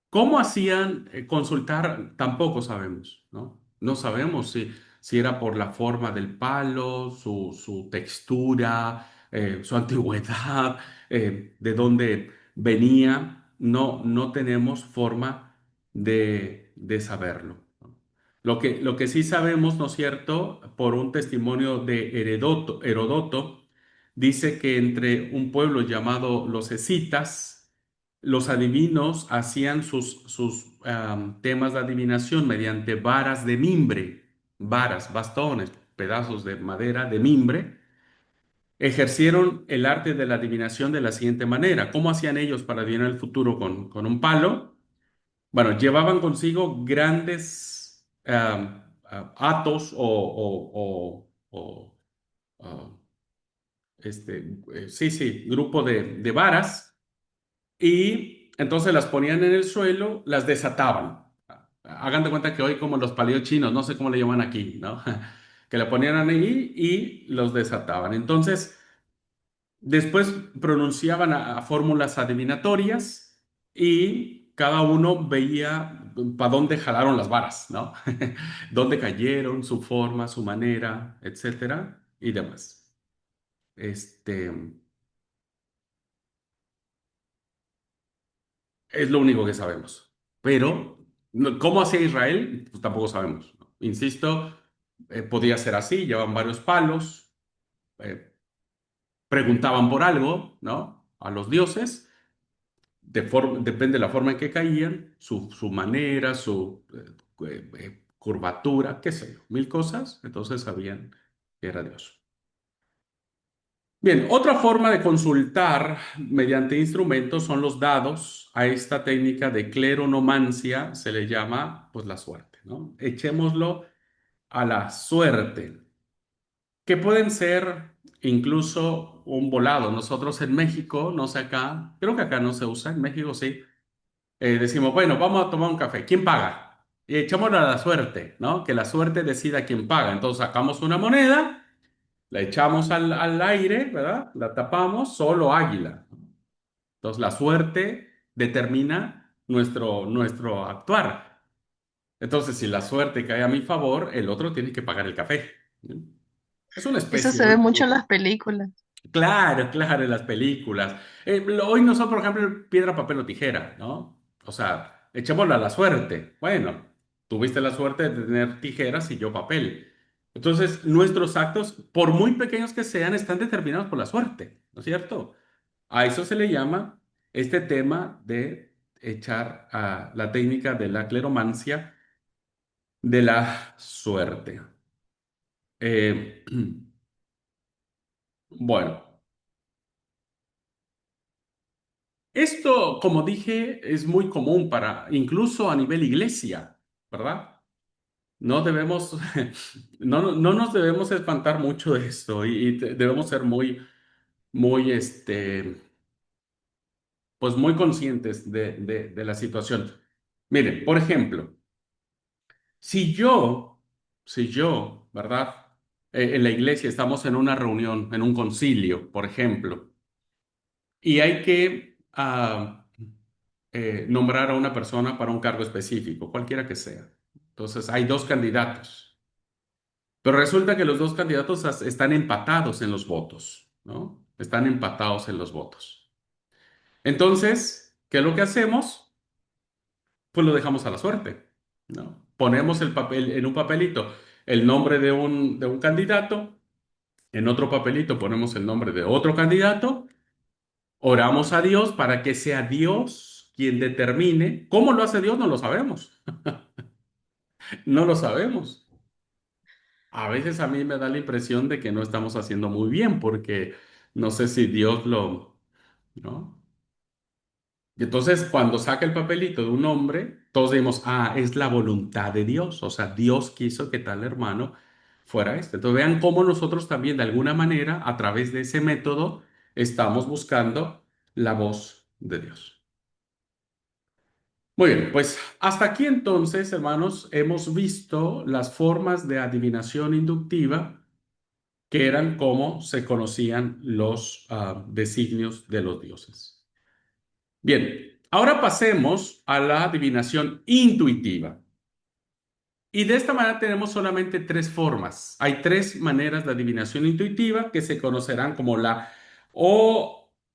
¿Cómo hacían consultar? Tampoco sabemos, ¿no? No sabemos si era por la forma del palo, su textura, su antigüedad, de dónde venía. No tenemos forma de saberlo, ¿no? Lo que sí sabemos, ¿no es cierto? Por un testimonio de Herodoto, dice que entre un pueblo llamado los escitas, los adivinos hacían sus temas de adivinación mediante varas de mimbre, varas, bastones, pedazos de madera de mimbre. Ejercieron el arte de la adivinación de la siguiente manera. ¿Cómo hacían ellos para adivinar el futuro con un palo? Bueno, llevaban consigo grandes atos o, sí, sí, grupo de varas y entonces las ponían en el suelo, las desataban. Hagan de cuenta que hoy como los palillos chinos, no sé cómo le llaman aquí, ¿no? Que la ponían ahí y los desataban. Entonces, después pronunciaban a fórmulas adivinatorias y cada uno veía para dónde jalaron las varas, ¿no? Dónde cayeron, su forma, su manera, etcétera, y demás. Este, es lo único que sabemos. Pero, ¿cómo hacía Israel? Pues tampoco sabemos, ¿no? Insisto, podía ser así, llevaban varios palos, eh, preguntaban por algo, ¿no? A los dioses, depende de la forma en que caían, su manera, su curvatura, qué sé yo, mil cosas, entonces sabían que era Dios. Bien, otra forma de consultar mediante instrumentos son los dados. A esta técnica de cleronomancia se le llama, pues, la suerte, ¿no? Echémoslo a la suerte, que pueden ser incluso un volado. Nosotros en México, no sé acá, creo que acá no se usa, en México sí, decimos, bueno, vamos a tomar un café, ¿quién paga? Y echémoslo a la suerte, ¿no? Que la suerte decida quién paga. Entonces sacamos una moneda. La echamos al aire, ¿verdad? La tapamos, solo águila. Entonces la suerte determina nuestro actuar. Entonces, si la suerte cae a mi favor, el otro tiene que pagar el café. Es una Eso especie, se ve ¿no? mucho en las películas. Claro, claro, en las películas. Hoy nosotros, por ejemplo, piedra, papel o tijera, ¿no? O sea, echémosla a la suerte. Bueno, tuviste la suerte de tener tijeras y yo papel. Entonces, nuestros actos, por muy pequeños que sean, están determinados por la suerte, ¿no es cierto? A eso se le llama este tema de echar a la técnica de la cleromancia de la suerte. Eh, bueno. Esto, como dije, es muy común para, incluso a nivel iglesia, ¿verdad? No debemos, no nos debemos espantar mucho de esto y debemos ser muy, pues muy conscientes de la situación. Miren, por ejemplo, si yo, ¿verdad? En la iglesia estamos en una reunión, en un concilio, por ejemplo, y hay que nombrar a una persona para un cargo específico, cualquiera que sea. Entonces, hay dos candidatos, pero resulta que los dos candidatos están empatados en los votos, ¿no? Están empatados en los votos. Entonces, ¿qué es lo que hacemos? Pues lo dejamos a la suerte, ¿no? Ponemos el papel en un papelito el nombre de un candidato, en otro papelito ponemos el nombre de otro candidato. Oramos a Dios para que sea Dios quien determine. ¿Cómo lo hace Dios? No lo sabemos. No lo sabemos. A veces a mí me da la impresión de que no estamos haciendo muy bien porque no sé si Dios ¿no? Y entonces cuando saca el papelito de un hombre, todos decimos, ah, es la voluntad de Dios. O sea, Dios quiso que tal hermano fuera este. Entonces vean cómo nosotros también de alguna manera, a través de ese método, estamos buscando la voz de Dios. Muy bien, pues hasta aquí entonces, hermanos, hemos visto las formas de adivinación inductiva que eran cómo se conocían los designios de los dioses. Bien, ahora pasemos a la adivinación intuitiva. Y de esta manera tenemos solamente tres formas. Hay tres maneras de adivinación intuitiva que se conocerán como la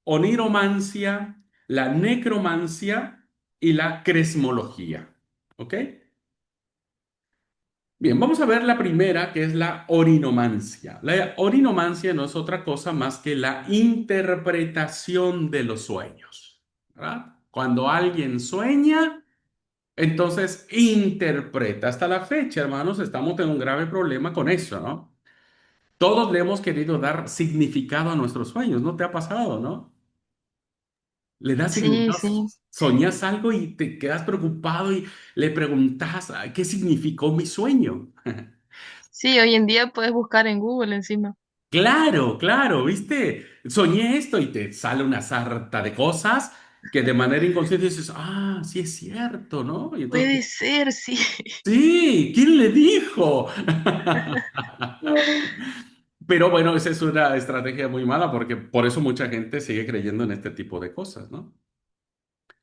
oniromancia, la necromancia y la cresmología. ¿Ok? Bien, vamos a ver la primera, que es la orinomancia. La orinomancia no es otra cosa más que la interpretación de los sueños, ¿verdad? Cuando alguien sueña, entonces interpreta. Hasta la fecha, hermanos, estamos en un grave problema con eso, ¿no? Todos le hemos querido dar significado a nuestros sueños, ¿no te ha pasado, no? Le das Sí, significado, sí. soñas algo y te quedas preocupado y le preguntas, "Ay, ¿qué significó mi sueño?" Sí, hoy en día puedes buscar en Google encima. Claro, claro, ¿viste? Soñé esto y te sale una sarta de cosas que de manera inconsciente dices, ah, sí es cierto, ¿no? Y entonces, Puede ser, sí. sí, ¿quién le dijo? Pero bueno, esa es una estrategia muy mala porque por eso mucha gente sigue creyendo en este tipo de cosas, ¿no?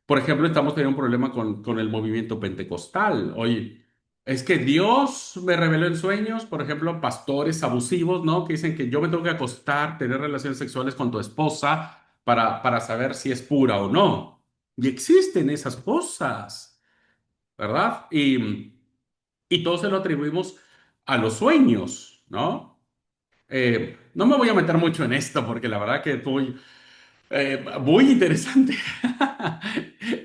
Por ejemplo, estamos teniendo un problema con el movimiento pentecostal. Oye, es que Dios me reveló en sueños, por ejemplo, pastores abusivos, ¿no? Que dicen que yo me tengo que acostar, tener relaciones sexuales con tu esposa para saber si es pura o no. Y existen esas cosas, ¿verdad? Y todo se lo atribuimos a los sueños, ¿no? No me voy a meter mucho en esto porque la verdad que estoy muy interesante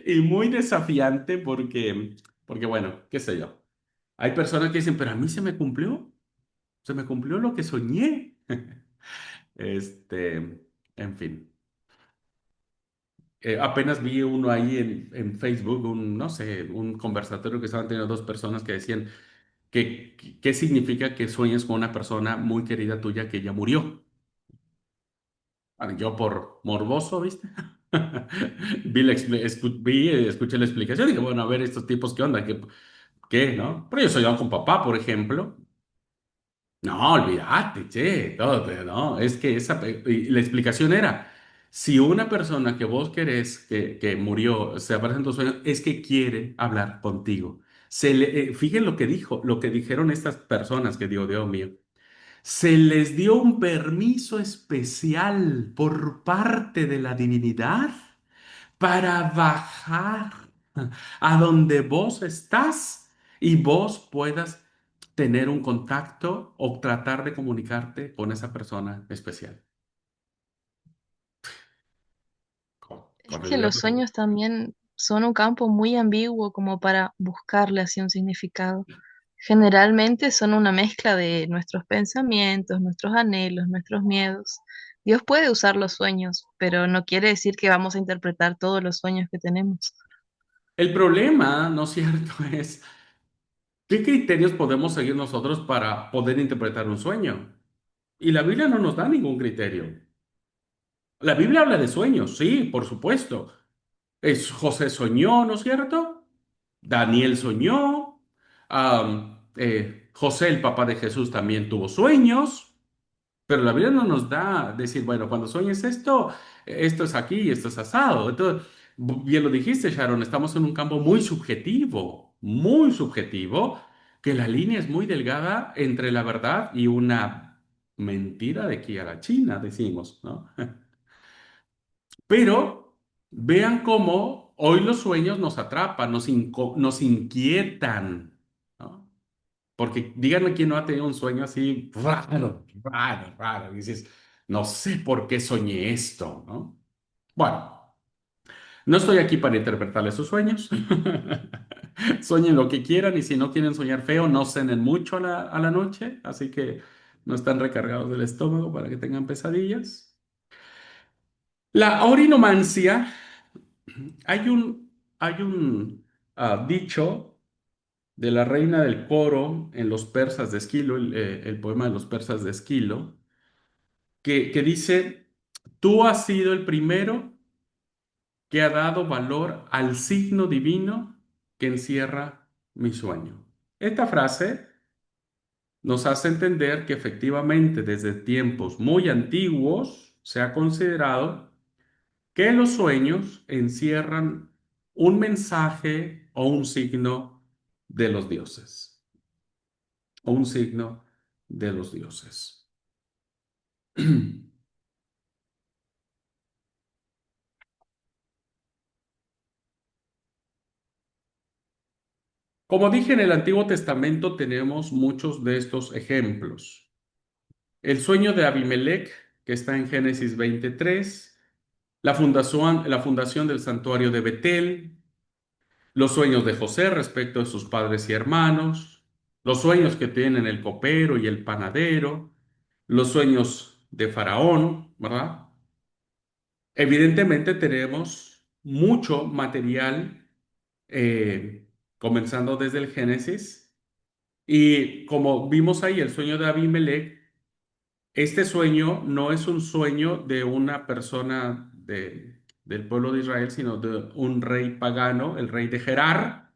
y muy desafiante porque, bueno, qué sé yo. Hay personas que dicen, pero a mí se me cumplió lo que soñé. Este, en fin. Apenas vi uno ahí en Facebook, no sé, un conversatorio que estaban teniendo dos personas que decían qué significa que sueñes con una persona muy querida tuya que ya murió. Bueno, yo por morboso, ¿viste? Escuché la explicación y dije, bueno, a ver, estos tipos, ¿qué onda? ¿Qué, no? Pero yo soy con papá, por ejemplo. No, olvídate, che, todo, no, es que y la explicación era, si una persona que vos querés que murió se aparece en tus sueños, es que quiere hablar contigo. Fíjense lo que dijo, lo que dijeron estas personas que digo, Dios mío. Se les dio un permiso especial por parte de la divinidad para bajar a donde vos estás y vos puedas tener un contacto o tratar de comunicarte con esa persona especial. Es Con que el los diablo. sueños también son un campo muy ambiguo como para buscarle así un significado. Generalmente son una mezcla de nuestros pensamientos, nuestros anhelos, nuestros miedos. Dios puede usar los sueños, pero no quiere decir que vamos a interpretar todos los sueños que tenemos. El problema, ¿no es cierto?, es qué criterios podemos seguir nosotros para poder interpretar un sueño. Y la Biblia no nos da ningún criterio. La Biblia habla de sueños, sí, por supuesto. José soñó, ¿no es cierto? Daniel soñó. José, el papá de Jesús, también tuvo sueños. Pero la Biblia no nos da decir, bueno, cuando sueñes esto, esto es aquí y esto es asado. Entonces, bien lo dijiste, Sharon, estamos en un campo muy subjetivo, que la línea es muy delgada entre la verdad y una mentira de aquí a la China, decimos, ¿no? Pero vean cómo hoy los sueños nos atrapan, nos inquietan, ¿no? Porque díganme quién no ha tenido un sueño así raro, raro, raro. Y dices, no sé por qué soñé esto, ¿no? Bueno, no estoy aquí para interpretarles sus sueños. Sueñen lo que quieran y si no quieren soñar feo, no cenen mucho a la noche, así que no están recargados del estómago para que tengan pesadillas. La orinomancia, hay un dicho de la reina del coro en los persas de Esquilo, el poema de los persas de Esquilo, que dice, tú has sido el primero que ha dado valor al signo divino que encierra mi sueño. Esta frase nos hace entender que efectivamente desde tiempos muy antiguos se ha considerado que los sueños encierran un mensaje o un signo de los dioses, o un signo de los dioses. Como dije, en el Antiguo Testamento tenemos muchos de estos ejemplos. El sueño de Abimelech, que está en Génesis 23, la fundación del santuario de Betel, los sueños de José respecto de sus padres y hermanos, los sueños que tienen el copero y el panadero, los sueños de Faraón, ¿verdad? Evidentemente tenemos mucho material, comenzando desde el Génesis, y como vimos ahí el sueño de Abimelech, este sueño no es un sueño de una persona del pueblo de Israel, sino de un rey pagano, el rey de Gerar,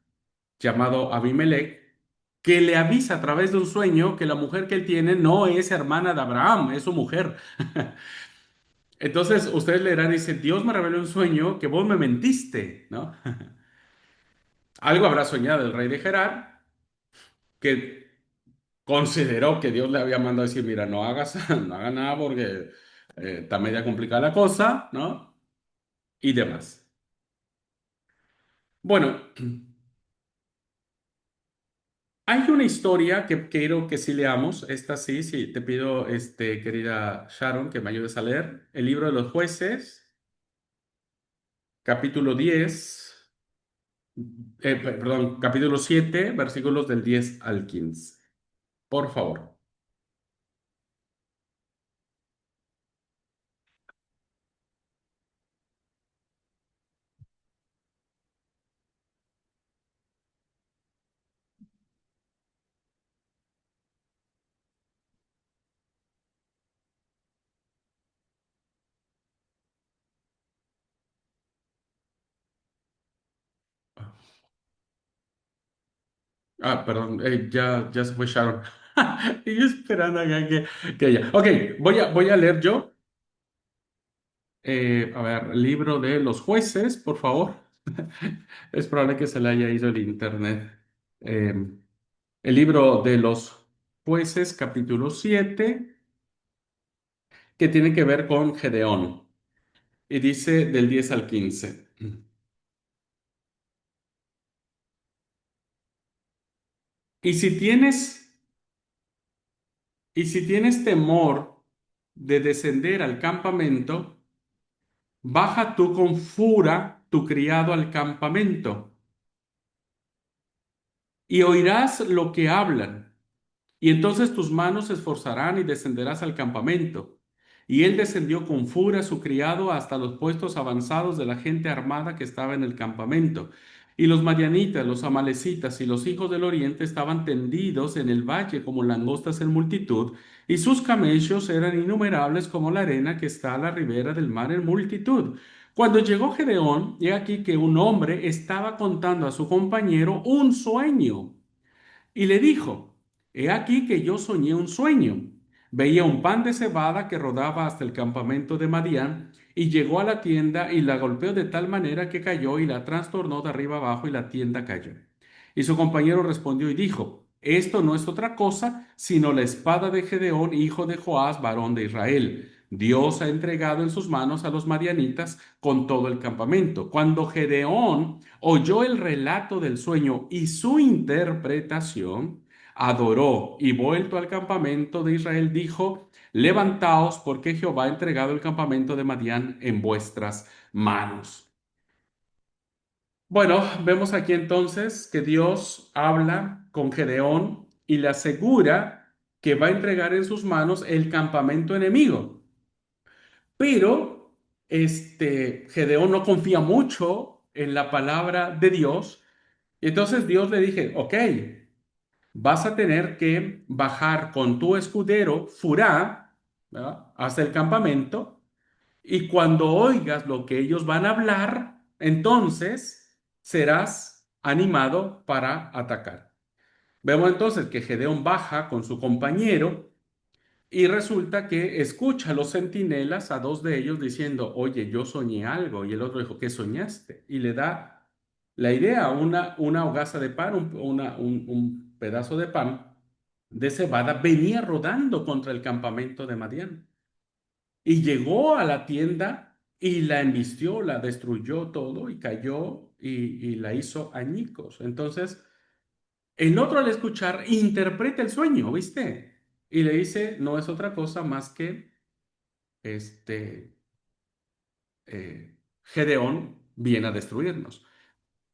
llamado Abimelech, que le avisa a través de un sueño que la mujer que él tiene no es hermana de Abraham, es su mujer. Entonces ustedes leerán y dicen, Dios me reveló un sueño que vos me mentiste, ¿no? Algo habrá soñado el rey de Gerar, que consideró que Dios le había mandado a decir, mira, no hagas, no hagas nada porque está media complicada la cosa, ¿no? Y demás. Bueno, hay una historia que quiero que sí leamos. Esta sí, sí, te pido, querida Sharon, que me ayudes a leer el libro de los jueces, capítulo 10, perdón, capítulo 7, versículos del 10 al 15. Por favor. Ah, perdón, ya se fue Sharon. Y yo esperando acá que ella. Ok, voy a leer yo. A ver, libro de los jueces, por favor. Es probable que se le haya ido el internet. Eh, el libro de los jueces, capítulo 7, que tiene que ver con Gedeón. Y dice del 10 al 15. Y si tienes, y si tienes temor de descender al campamento, baja tú con fura tu criado al campamento, y oirás lo que hablan. Y entonces tus manos se esforzarán y descenderás al campamento. Y él descendió con furia su criado hasta los puestos avanzados de la gente armada que estaba en el campamento. Y los madianitas, los amalecitas y los hijos del oriente estaban tendidos en el valle como langostas en multitud, y sus camellos eran innumerables como la arena que está a la ribera del mar en multitud. Cuando llegó Gedeón, he aquí que un hombre estaba contando a su compañero un sueño. Y le dijo, he aquí que yo soñé un sueño. Veía un pan de cebada que rodaba hasta el campamento de Madián, y llegó a la tienda y la golpeó de tal manera que cayó y la trastornó de arriba abajo y la tienda cayó. Y su compañero respondió y dijo, esto no es otra cosa sino la espada de Gedeón, hijo de Joás, varón de Israel. Dios ha entregado en sus manos a los madianitas con todo el campamento. Cuando Gedeón oyó el relato del sueño y su interpretación, adoró y vuelto al campamento de Israel dijo, levantaos porque Jehová ha entregado el campamento de Madián en vuestras manos. Bueno, vemos aquí entonces que Dios habla con Gedeón y le asegura que va a entregar en sus manos el campamento enemigo. Pero Gedeón no confía mucho en la palabra de Dios. Y entonces Dios le dije, ok, vas a tener que bajar con tu escudero Furá, ¿verdad?, hasta el campamento, y cuando oigas lo que ellos van a hablar, entonces serás animado para atacar. Vemos entonces que Gedeón baja con su compañero y resulta que escucha a los centinelas, a dos de ellos, diciendo, oye, yo soñé algo. Y el otro dijo, ¿qué soñaste? Y le da la idea, una hogaza de pan, un pedazo de pan de cebada, venía rodando contra el campamento de Madián. Y llegó a la tienda y la embistió, la destruyó todo y cayó y la hizo añicos. Entonces, el otro al escuchar interpreta el sueño, ¿viste? Y le dice, no es otra cosa más que este Gedeón viene a destruirnos.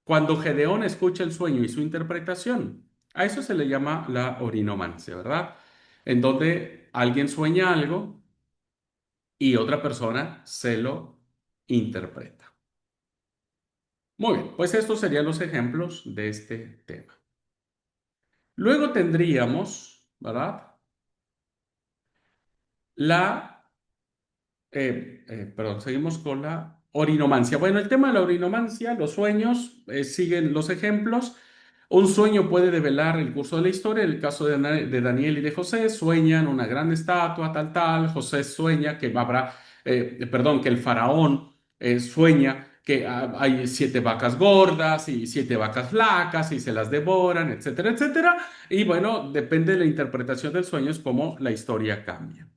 Cuando Gedeón escucha el sueño y su interpretación, a eso se le llama la orinomancia, ¿verdad? En donde alguien sueña algo y otra persona se lo interpreta. Muy bien, pues estos serían los ejemplos de este tema. Luego tendríamos, ¿verdad? La perdón, seguimos con la orinomancia. Bueno, el tema de la orinomancia, los sueños, siguen los ejemplos. Un sueño puede develar el curso de la historia. En el caso de Daniel y de José, sueñan una gran estatua, tal, tal. José sueña que habrá, perdón, que el faraón sueña que hay siete vacas gordas y siete vacas flacas y se las devoran, etcétera, etcétera. Y bueno, depende de la interpretación del sueño, es como la historia cambia.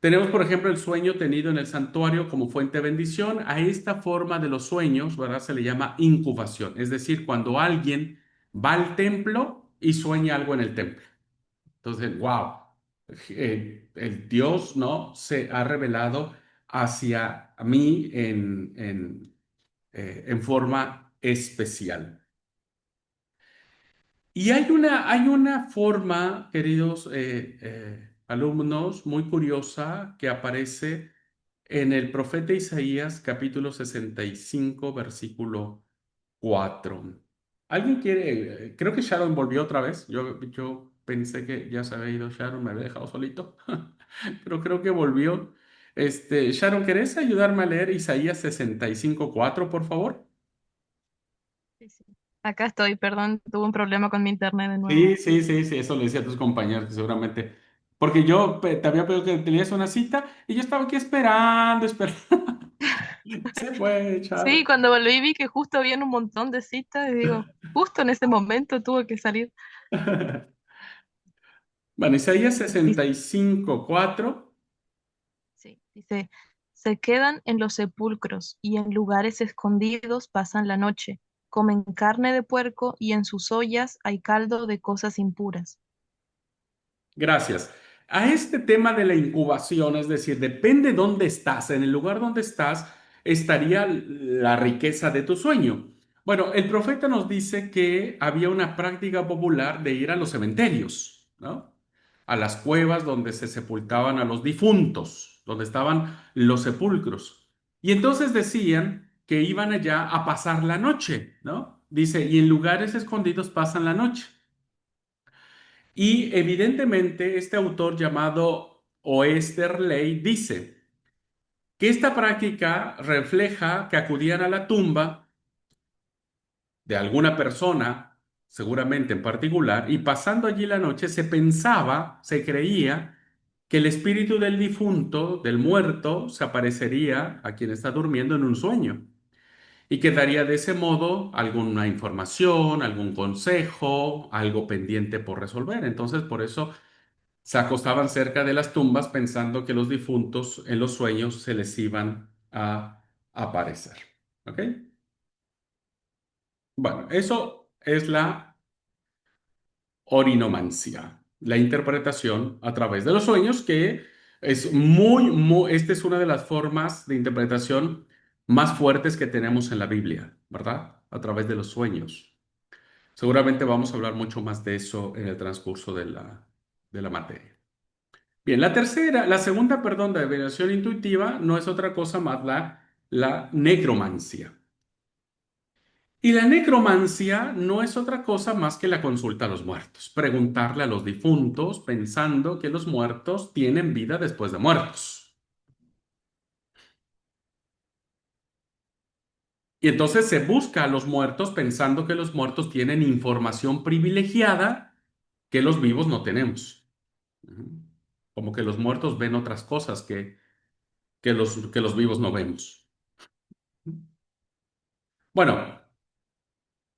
Tenemos, por ejemplo, el sueño tenido en el santuario como fuente de bendición. A esta forma de los sueños, ¿verdad? Se le llama incubación. Es decir, cuando alguien va al templo y sueña algo en el templo. Entonces, wow, el Dios, ¿no? Se ha revelado hacia mí en forma especial. Y hay una forma, queridos alumnos, muy curiosa que aparece en el profeta Isaías, capítulo 65, versículo 4. ¿Alguien quiere? Creo que Sharon volvió otra vez. Yo pensé que ya se había ido Sharon, me había dejado solito, pero creo que volvió. Sharon, ¿querés ayudarme a leer Isaías 65, 4, por favor? Sí, sí. Acá estoy, perdón, tuve un problema con mi internet de nuevo. Sí, sí, sí, sí, eso le decía a tus compañeros que seguramente. Porque yo te había pedido que tenías una cita y yo estaba aquí esperando, esperando. Se fue, Sí, Sharon. cuando volví vi que justo habían un montón de citas y digo, justo en ese momento tuve que salir. Bueno, Isaías Dice, 65, 4. sí, dice, se quedan en los sepulcros y en lugares escondidos pasan la noche, comen carne de puerco y en sus ollas hay caldo de cosas impuras. Gracias. A este tema de la incubación, es decir, depende dónde estás, en el lugar donde estás, estaría la riqueza de tu sueño. Bueno, el profeta nos dice que había una práctica popular de ir a los cementerios, ¿no? A las cuevas donde se sepultaban a los difuntos, donde estaban los sepulcros. Y entonces decían que iban allá a pasar la noche, ¿no? Dice, y en lugares escondidos pasan la noche. Y evidentemente este autor llamado Oesterley dice que esta práctica refleja que acudían a la tumba de alguna persona, seguramente en particular, y pasando allí la noche se pensaba, se creía que el espíritu del difunto, del muerto, se aparecería a quien está durmiendo en un sueño y que daría de ese modo alguna información, algún consejo, algo pendiente por resolver. Entonces, por eso se acostaban cerca de las tumbas pensando que los difuntos en los sueños se les iban a aparecer. ¿Ok? Bueno, eso es la orinomancia, la interpretación a través de los sueños, que es esta es una de las formas de interpretación más fuertes que tenemos en la Biblia, ¿verdad? A través de los sueños. Seguramente vamos a hablar mucho más de eso en el transcurso de la materia. Bien, la segunda, perdón, de adivinación intuitiva no es otra cosa más la necromancia. Y la necromancia no es otra cosa más que la consulta a los muertos, preguntarle a los difuntos pensando que los muertos tienen vida después de muertos. Y entonces se busca a los muertos pensando que los muertos tienen información privilegiada que los vivos no tenemos. Ujú. Como que los muertos ven otras cosas que los vivos no vemos. Bueno,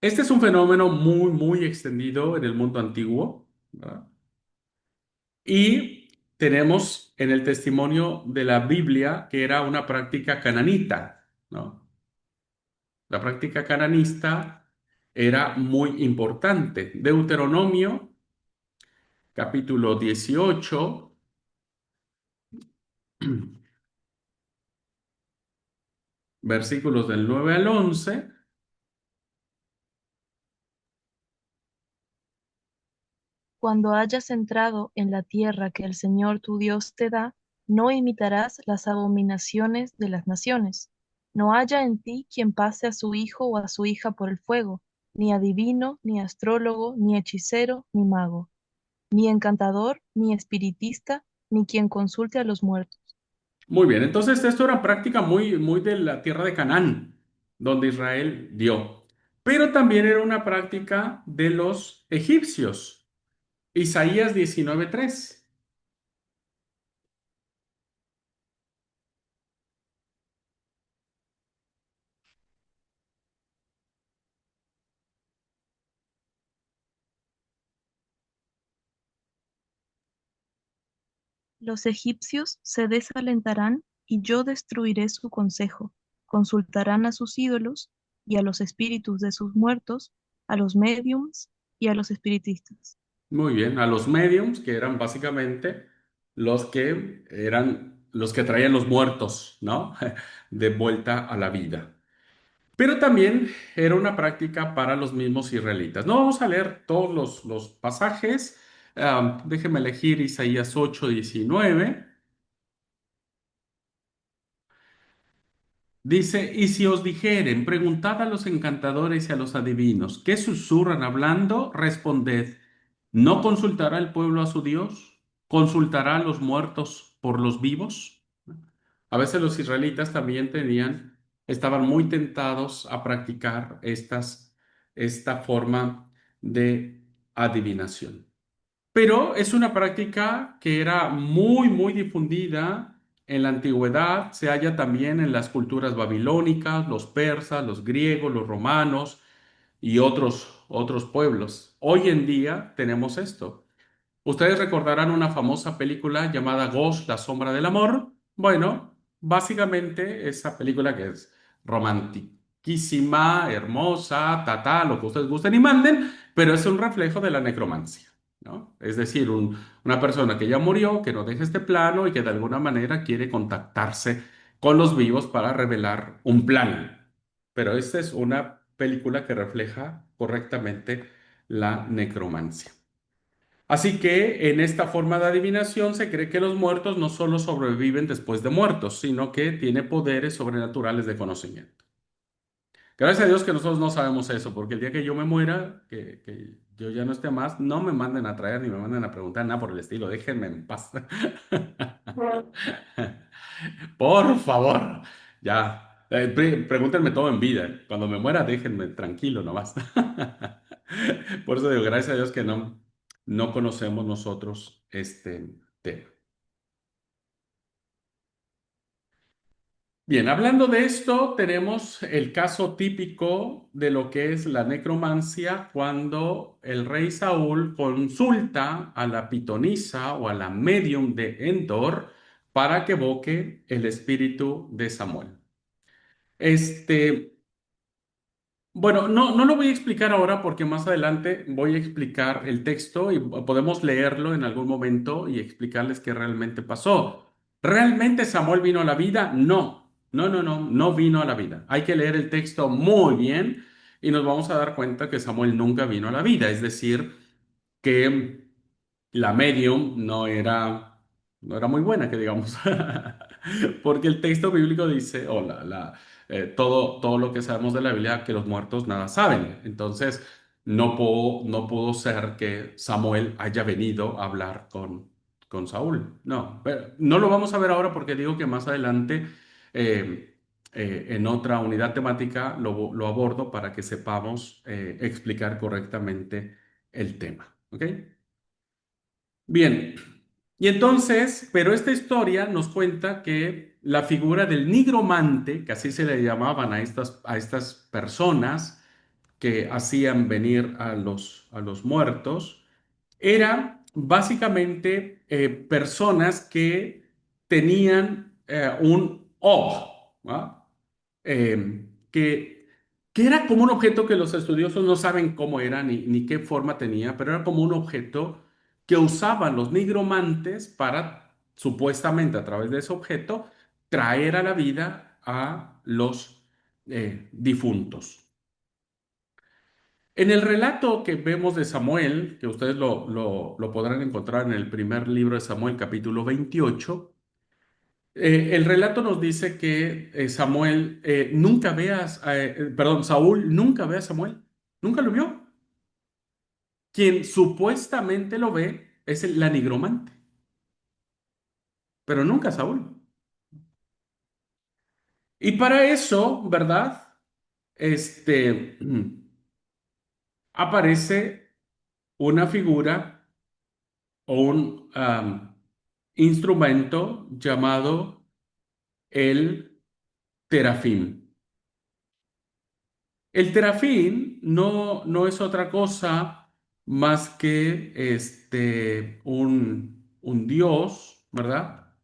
este es un fenómeno muy, muy extendido en el mundo antiguo, ¿verdad? Y tenemos en el testimonio de la Biblia que era una práctica cananita, ¿no? La práctica cananista era muy importante. Deuteronomio, capítulo 18, versículos del 9 al 11. Cuando hayas entrado en la tierra que el Señor tu Dios te da, no imitarás las abominaciones de las naciones. No haya en ti quien pase a su hijo o a su hija por el fuego, ni adivino, ni astrólogo, ni hechicero, ni mago, ni encantador, ni espiritista, ni quien consulte a los muertos. Muy bien, entonces esto era práctica muy, muy de la tierra de Canaán, donde Israel dio. Pero también era una práctica de los egipcios. Isaías 19:3. Los egipcios se desalentarán y yo destruiré su consejo. Consultarán a sus ídolos y a los espíritus de sus muertos, a los médiums y a los espiritistas. Muy bien, a los mediums, que eran básicamente los que traían los muertos, ¿no? De vuelta a la vida. Pero también era una práctica para los mismos israelitas. No vamos a leer todos los pasajes. Déjeme elegir Isaías 8:19. Dice, y si os dijeren, preguntad a los encantadores y a los adivinos, ¿qué susurran hablando? Responded, ¿no consultará el pueblo a su Dios? ¿Consultará a los muertos por los vivos? A veces los israelitas también estaban muy tentados a practicar esta forma de adivinación. Pero es una práctica que era muy, muy difundida en la antigüedad. Se halla también en las culturas babilónicas, los persas, los griegos, los romanos y otros pueblos. Hoy en día tenemos esto. Ustedes recordarán una famosa película llamada Ghost, La sombra del amor. Bueno, básicamente esa película que es romantiquísima, hermosa, lo que ustedes gusten y manden, pero es un reflejo de la necromancia, ¿no? Es decir, una persona que ya murió, que no deja este plano y que de alguna manera quiere contactarse con los vivos para revelar un plan. Pero esta es una película que refleja correctamente la necromancia. Así que en esta forma de adivinación se cree que los muertos no solo sobreviven después de muertos, sino que tiene poderes sobrenaturales de conocimiento. Gracias a Dios que nosotros no sabemos eso, porque el día que yo me muera, que yo ya no esté más, no me manden a traer ni me manden a preguntar nada por el estilo, déjenme en paz. Por favor, ya. Pregúntenme todo en vida. Cuando me muera, déjenme tranquilo nomás. Por eso digo, gracias a Dios que no conocemos nosotros este tema. Bien, hablando de esto, tenemos el caso típico de lo que es la necromancia cuando el rey Saúl consulta a la pitonisa o a la medium de Endor para que evoque el espíritu de Samuel. Este, bueno, no lo voy a explicar ahora porque más adelante voy a explicar el texto y podemos leerlo en algún momento y explicarles qué realmente pasó. ¿Realmente Samuel vino a la vida? No vino a la vida. Hay que leer el texto muy bien y nos vamos a dar cuenta que Samuel nunca vino a la vida. Es decir, que la medium no era muy buena, que digamos, porque el texto bíblico dice, o todo lo que sabemos de la Biblia, que los muertos nada saben. Entonces, no pudo ser que Samuel haya venido a hablar con Saúl. No, pero no lo vamos a ver ahora porque digo que más adelante en otra unidad temática lo abordo para que sepamos explicar correctamente el tema. ¿Ok? Bien, y entonces, pero esta historia nos cuenta que la figura del nigromante, que así se le llamaban a estas personas que hacían venir a los muertos, eran básicamente personas que tenían un ojo, ¿ah? Que era como un objeto que los estudiosos no saben cómo era ni qué forma tenía, pero era como un objeto que usaban los nigromantes para, supuestamente a través de ese objeto, traer a la vida a los difuntos. En el relato que vemos de Samuel, que ustedes lo podrán encontrar en el primer libro de Samuel, capítulo 28, el relato nos dice que Samuel nunca perdón, Saúl nunca ve a Samuel, nunca lo vio. Quien supuestamente lo ve es la nigromante, pero nunca Saúl. Y para eso, ¿verdad? Este aparece una figura o un instrumento llamado el terafim. El terafim no es otra cosa más que un dios, ¿verdad?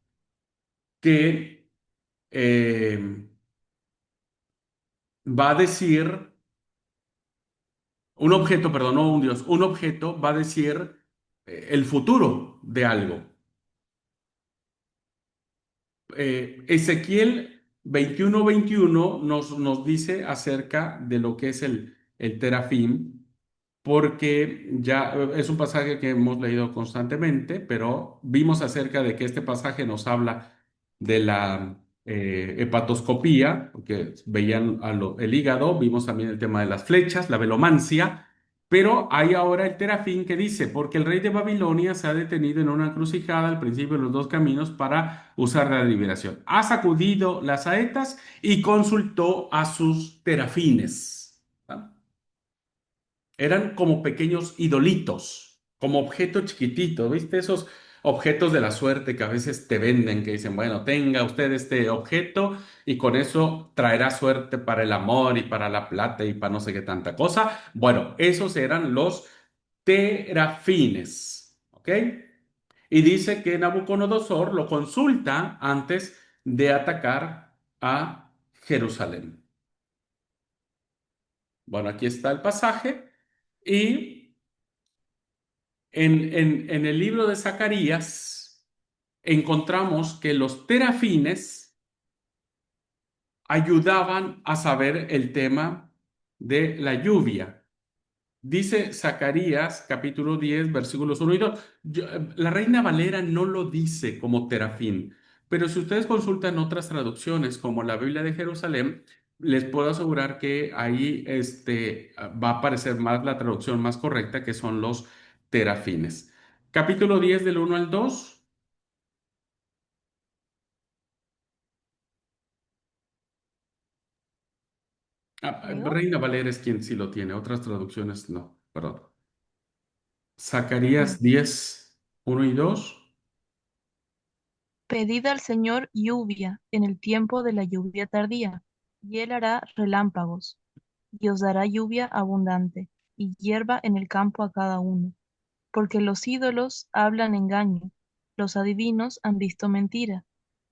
Que eh, va a decir, un objeto, perdón, no un dios, un objeto va a decir el futuro de algo. Ezequiel 21:21 nos dice acerca de lo que es el terafim, porque ya es un pasaje que hemos leído constantemente, pero vimos acerca de que este pasaje nos habla de la hepatoscopía, porque veían el hígado, vimos también el tema de las flechas, la velomancia, pero hay ahora el terafín que dice, porque el rey de Babilonia se ha detenido en una encrucijada al principio de los dos caminos para usar la liberación. Ha sacudido las saetas y consultó a sus terafines. ¿Ah? Eran como pequeños idolitos, como objetos chiquititos, ¿viste? Esos objetos de la suerte que a veces te venden, que dicen, bueno, tenga usted este objeto y con eso traerá suerte para el amor y para la plata y para no sé qué tanta cosa. Bueno, esos eran los terafines, ¿ok? Y dice que Nabucodonosor lo consulta antes de atacar a Jerusalén. Bueno, aquí está el pasaje y en el libro de Zacarías encontramos que los terafines ayudaban a saber el tema de la lluvia. Dice Zacarías capítulo 10 versículos 1 y 2. La Reina Valera no lo dice como terafín, pero si ustedes consultan otras traducciones como la Biblia de Jerusalén, les puedo asegurar que ahí va a aparecer más la traducción más correcta, que son los terafines. Capítulo 10 del 1 al 2. Leo. Reina Valera es quien sí lo tiene, otras traducciones no, perdón. Mm. Zacarías 10 1 y 2. Pedid al Señor lluvia en el tiempo de la lluvia tardía, y Él hará relámpagos, y os dará lluvia abundante, y hierba en el campo a cada uno. Porque los ídolos hablan engaño, los adivinos han visto mentira,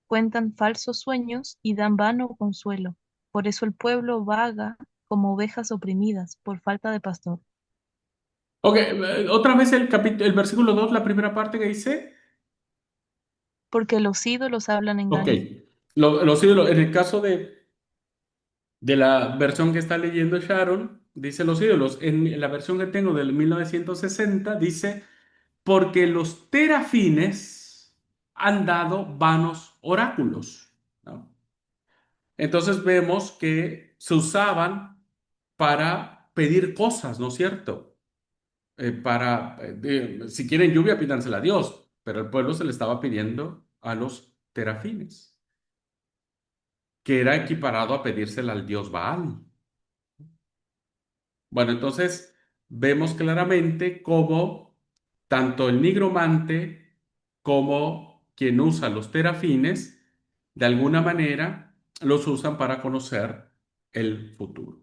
cuentan falsos sueños y dan vano consuelo. Por eso el pueblo vaga como ovejas oprimidas por falta de pastor. Ok, otra vez el versículo 2 la primera parte que dice. Porque los ídolos hablan Ok, engaño. los ídolos, en el caso de la versión que está leyendo Sharon, dice los ídolos. En la versión que tengo del 1960 dice, porque los terafines han dado vanos oráculos. ¿No? Entonces vemos que se usaban para pedir cosas, ¿no es cierto? Si quieren lluvia, pídansela a Dios, pero el pueblo se le estaba pidiendo a los terafines. que era equiparado a pedírsela al dios Baal. Bueno, entonces vemos claramente cómo tanto el nigromante como quien usa los terafines, de alguna manera los usan para conocer el futuro.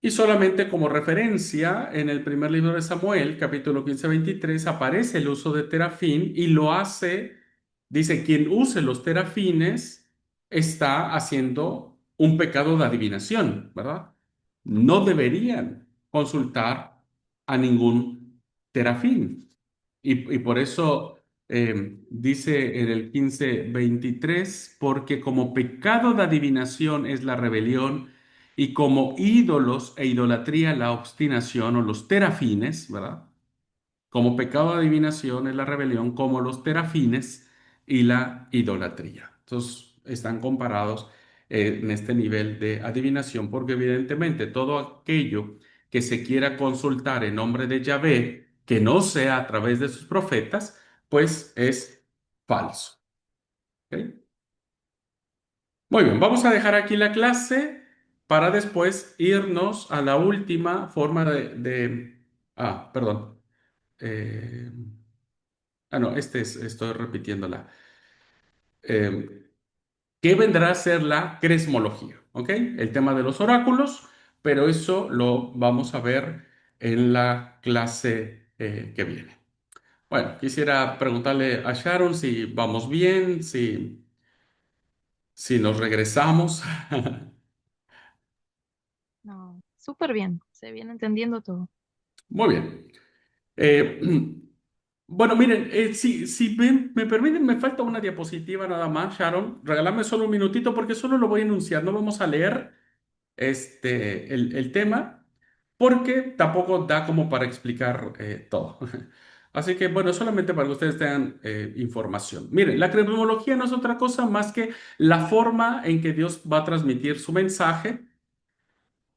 Y solamente como referencia, en el primer libro de Samuel, capítulo 15-23, aparece el uso de terafín y lo hace, dice, quien use los terafines está haciendo un pecado de adivinación, ¿verdad? No deberían consultar a ningún terafín. Y por eso dice en el 15-23, porque como pecado de adivinación es la rebelión, y como ídolos e idolatría la obstinación o los terafines, ¿verdad? Como pecado de adivinación es la rebelión, como los terafines y la idolatría. Entonces, están comparados en este nivel de adivinación, porque evidentemente todo aquello que se quiera consultar en nombre de Yahvé, que no sea a través de sus profetas, pues es falso. ¿Ok? Muy bien, vamos a dejar aquí la clase para después irnos a la última forma perdón. Eh, no, estoy repitiéndola. Eh, ¿Qué vendrá a ser la cresmología? ¿Ok? El tema de los oráculos, pero eso lo vamos a ver en la clase que viene. Bueno, quisiera preguntarle a Sharon si vamos bien, si nos regresamos. No, súper bien, se viene entendiendo todo. Muy bien. Eh, bueno, miren, si me permiten, me falta una diapositiva nada más, Sharon. Regálame solo un minutito porque solo lo voy a enunciar. No vamos a leer el tema porque tampoco da como para explicar todo. Así que, bueno, solamente para que ustedes tengan información. Miren, la cremología no es otra cosa más que la forma en que Dios va a transmitir su mensaje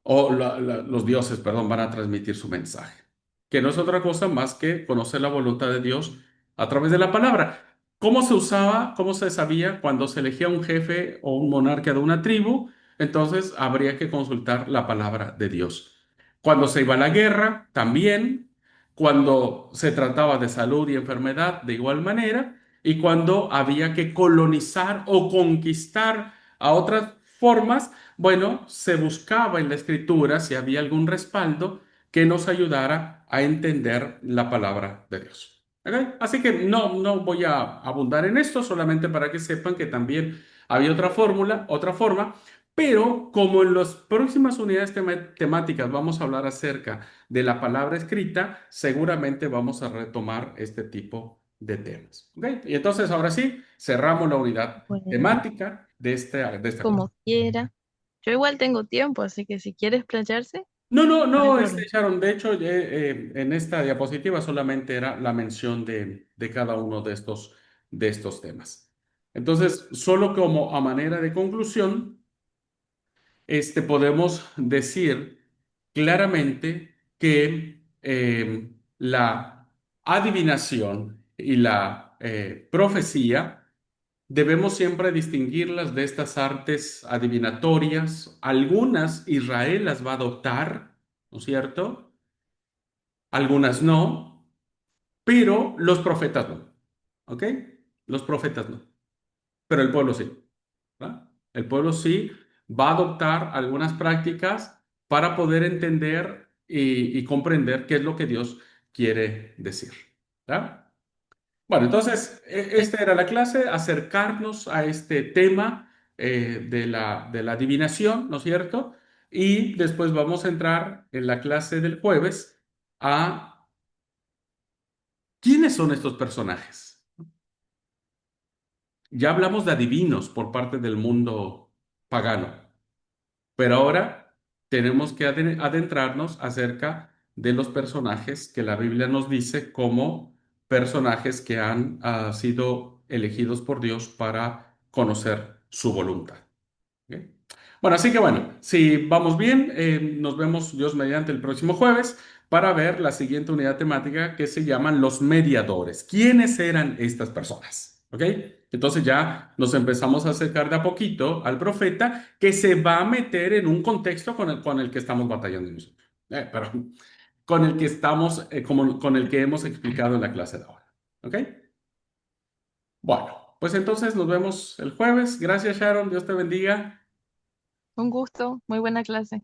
los dioses, perdón, van a transmitir su mensaje, que no es otra cosa más que conocer la voluntad de Dios a través de la palabra. ¿Cómo se usaba, cómo se sabía cuando se elegía un jefe o un monarca de una tribu? Entonces habría que consultar la palabra de Dios. Cuando se iba a la guerra, también. Cuando se trataba de salud y enfermedad, de igual manera. Y cuando había que colonizar o conquistar a otras formas, bueno, se buscaba en la escritura si había algún respaldo que nos ayudara a entender la palabra de Dios. ¿Ok? Así que no voy a abundar en esto, solamente para que sepan que también había otra fórmula, otra forma, pero como en las próximas unidades temáticas vamos a hablar acerca de la palabra escrita, seguramente vamos a retomar este tipo de temas. ¿Ok? Y entonces ahora sí, cerramos la unidad Bueno, temática de esta clase. como quiera. Yo igual tengo tiempo, así que si quieres playarse, no hay No, problema. Sharon, de hecho, en esta diapositiva solamente era la mención de cada uno de estos temas. Entonces, solo como a manera de conclusión, podemos decir claramente que la adivinación y la profecía debemos siempre distinguirlas de estas artes adivinatorias. Algunas Israel las va a adoptar, ¿no es cierto? Algunas no, pero los profetas no, ¿ok? Los profetas no, pero el pueblo sí, ¿verdad? El pueblo sí va a adoptar algunas prácticas para poder entender y comprender qué es lo que Dios quiere decir, ¿verdad? Bueno, entonces, esta era la clase, acercarnos a este tema de la adivinación, ¿no es cierto? Y después vamos a entrar en la clase del jueves a quiénes son estos personajes. Ya hablamos de adivinos por parte del mundo pagano, pero ahora tenemos que adentrarnos acerca de los personajes que la Biblia nos dice como personajes que han sido elegidos por Dios para conocer su voluntad. ¿Ok? Bueno, así que bueno, si vamos bien, nos vemos Dios mediante el próximo jueves para ver la siguiente unidad temática que se llaman los mediadores. ¿Quiénes eran estas personas? ¿Ok? Entonces ya nos empezamos a acercar de a poquito al profeta que se va a meter en un contexto con el que estamos batallando nosotros. Pero con el que estamos, con el que hemos explicado en la clase de ahora. ¿Ok? Bueno, pues entonces nos vemos el jueves. Gracias, Sharon. Dios te bendiga. Un gusto, muy buena clase.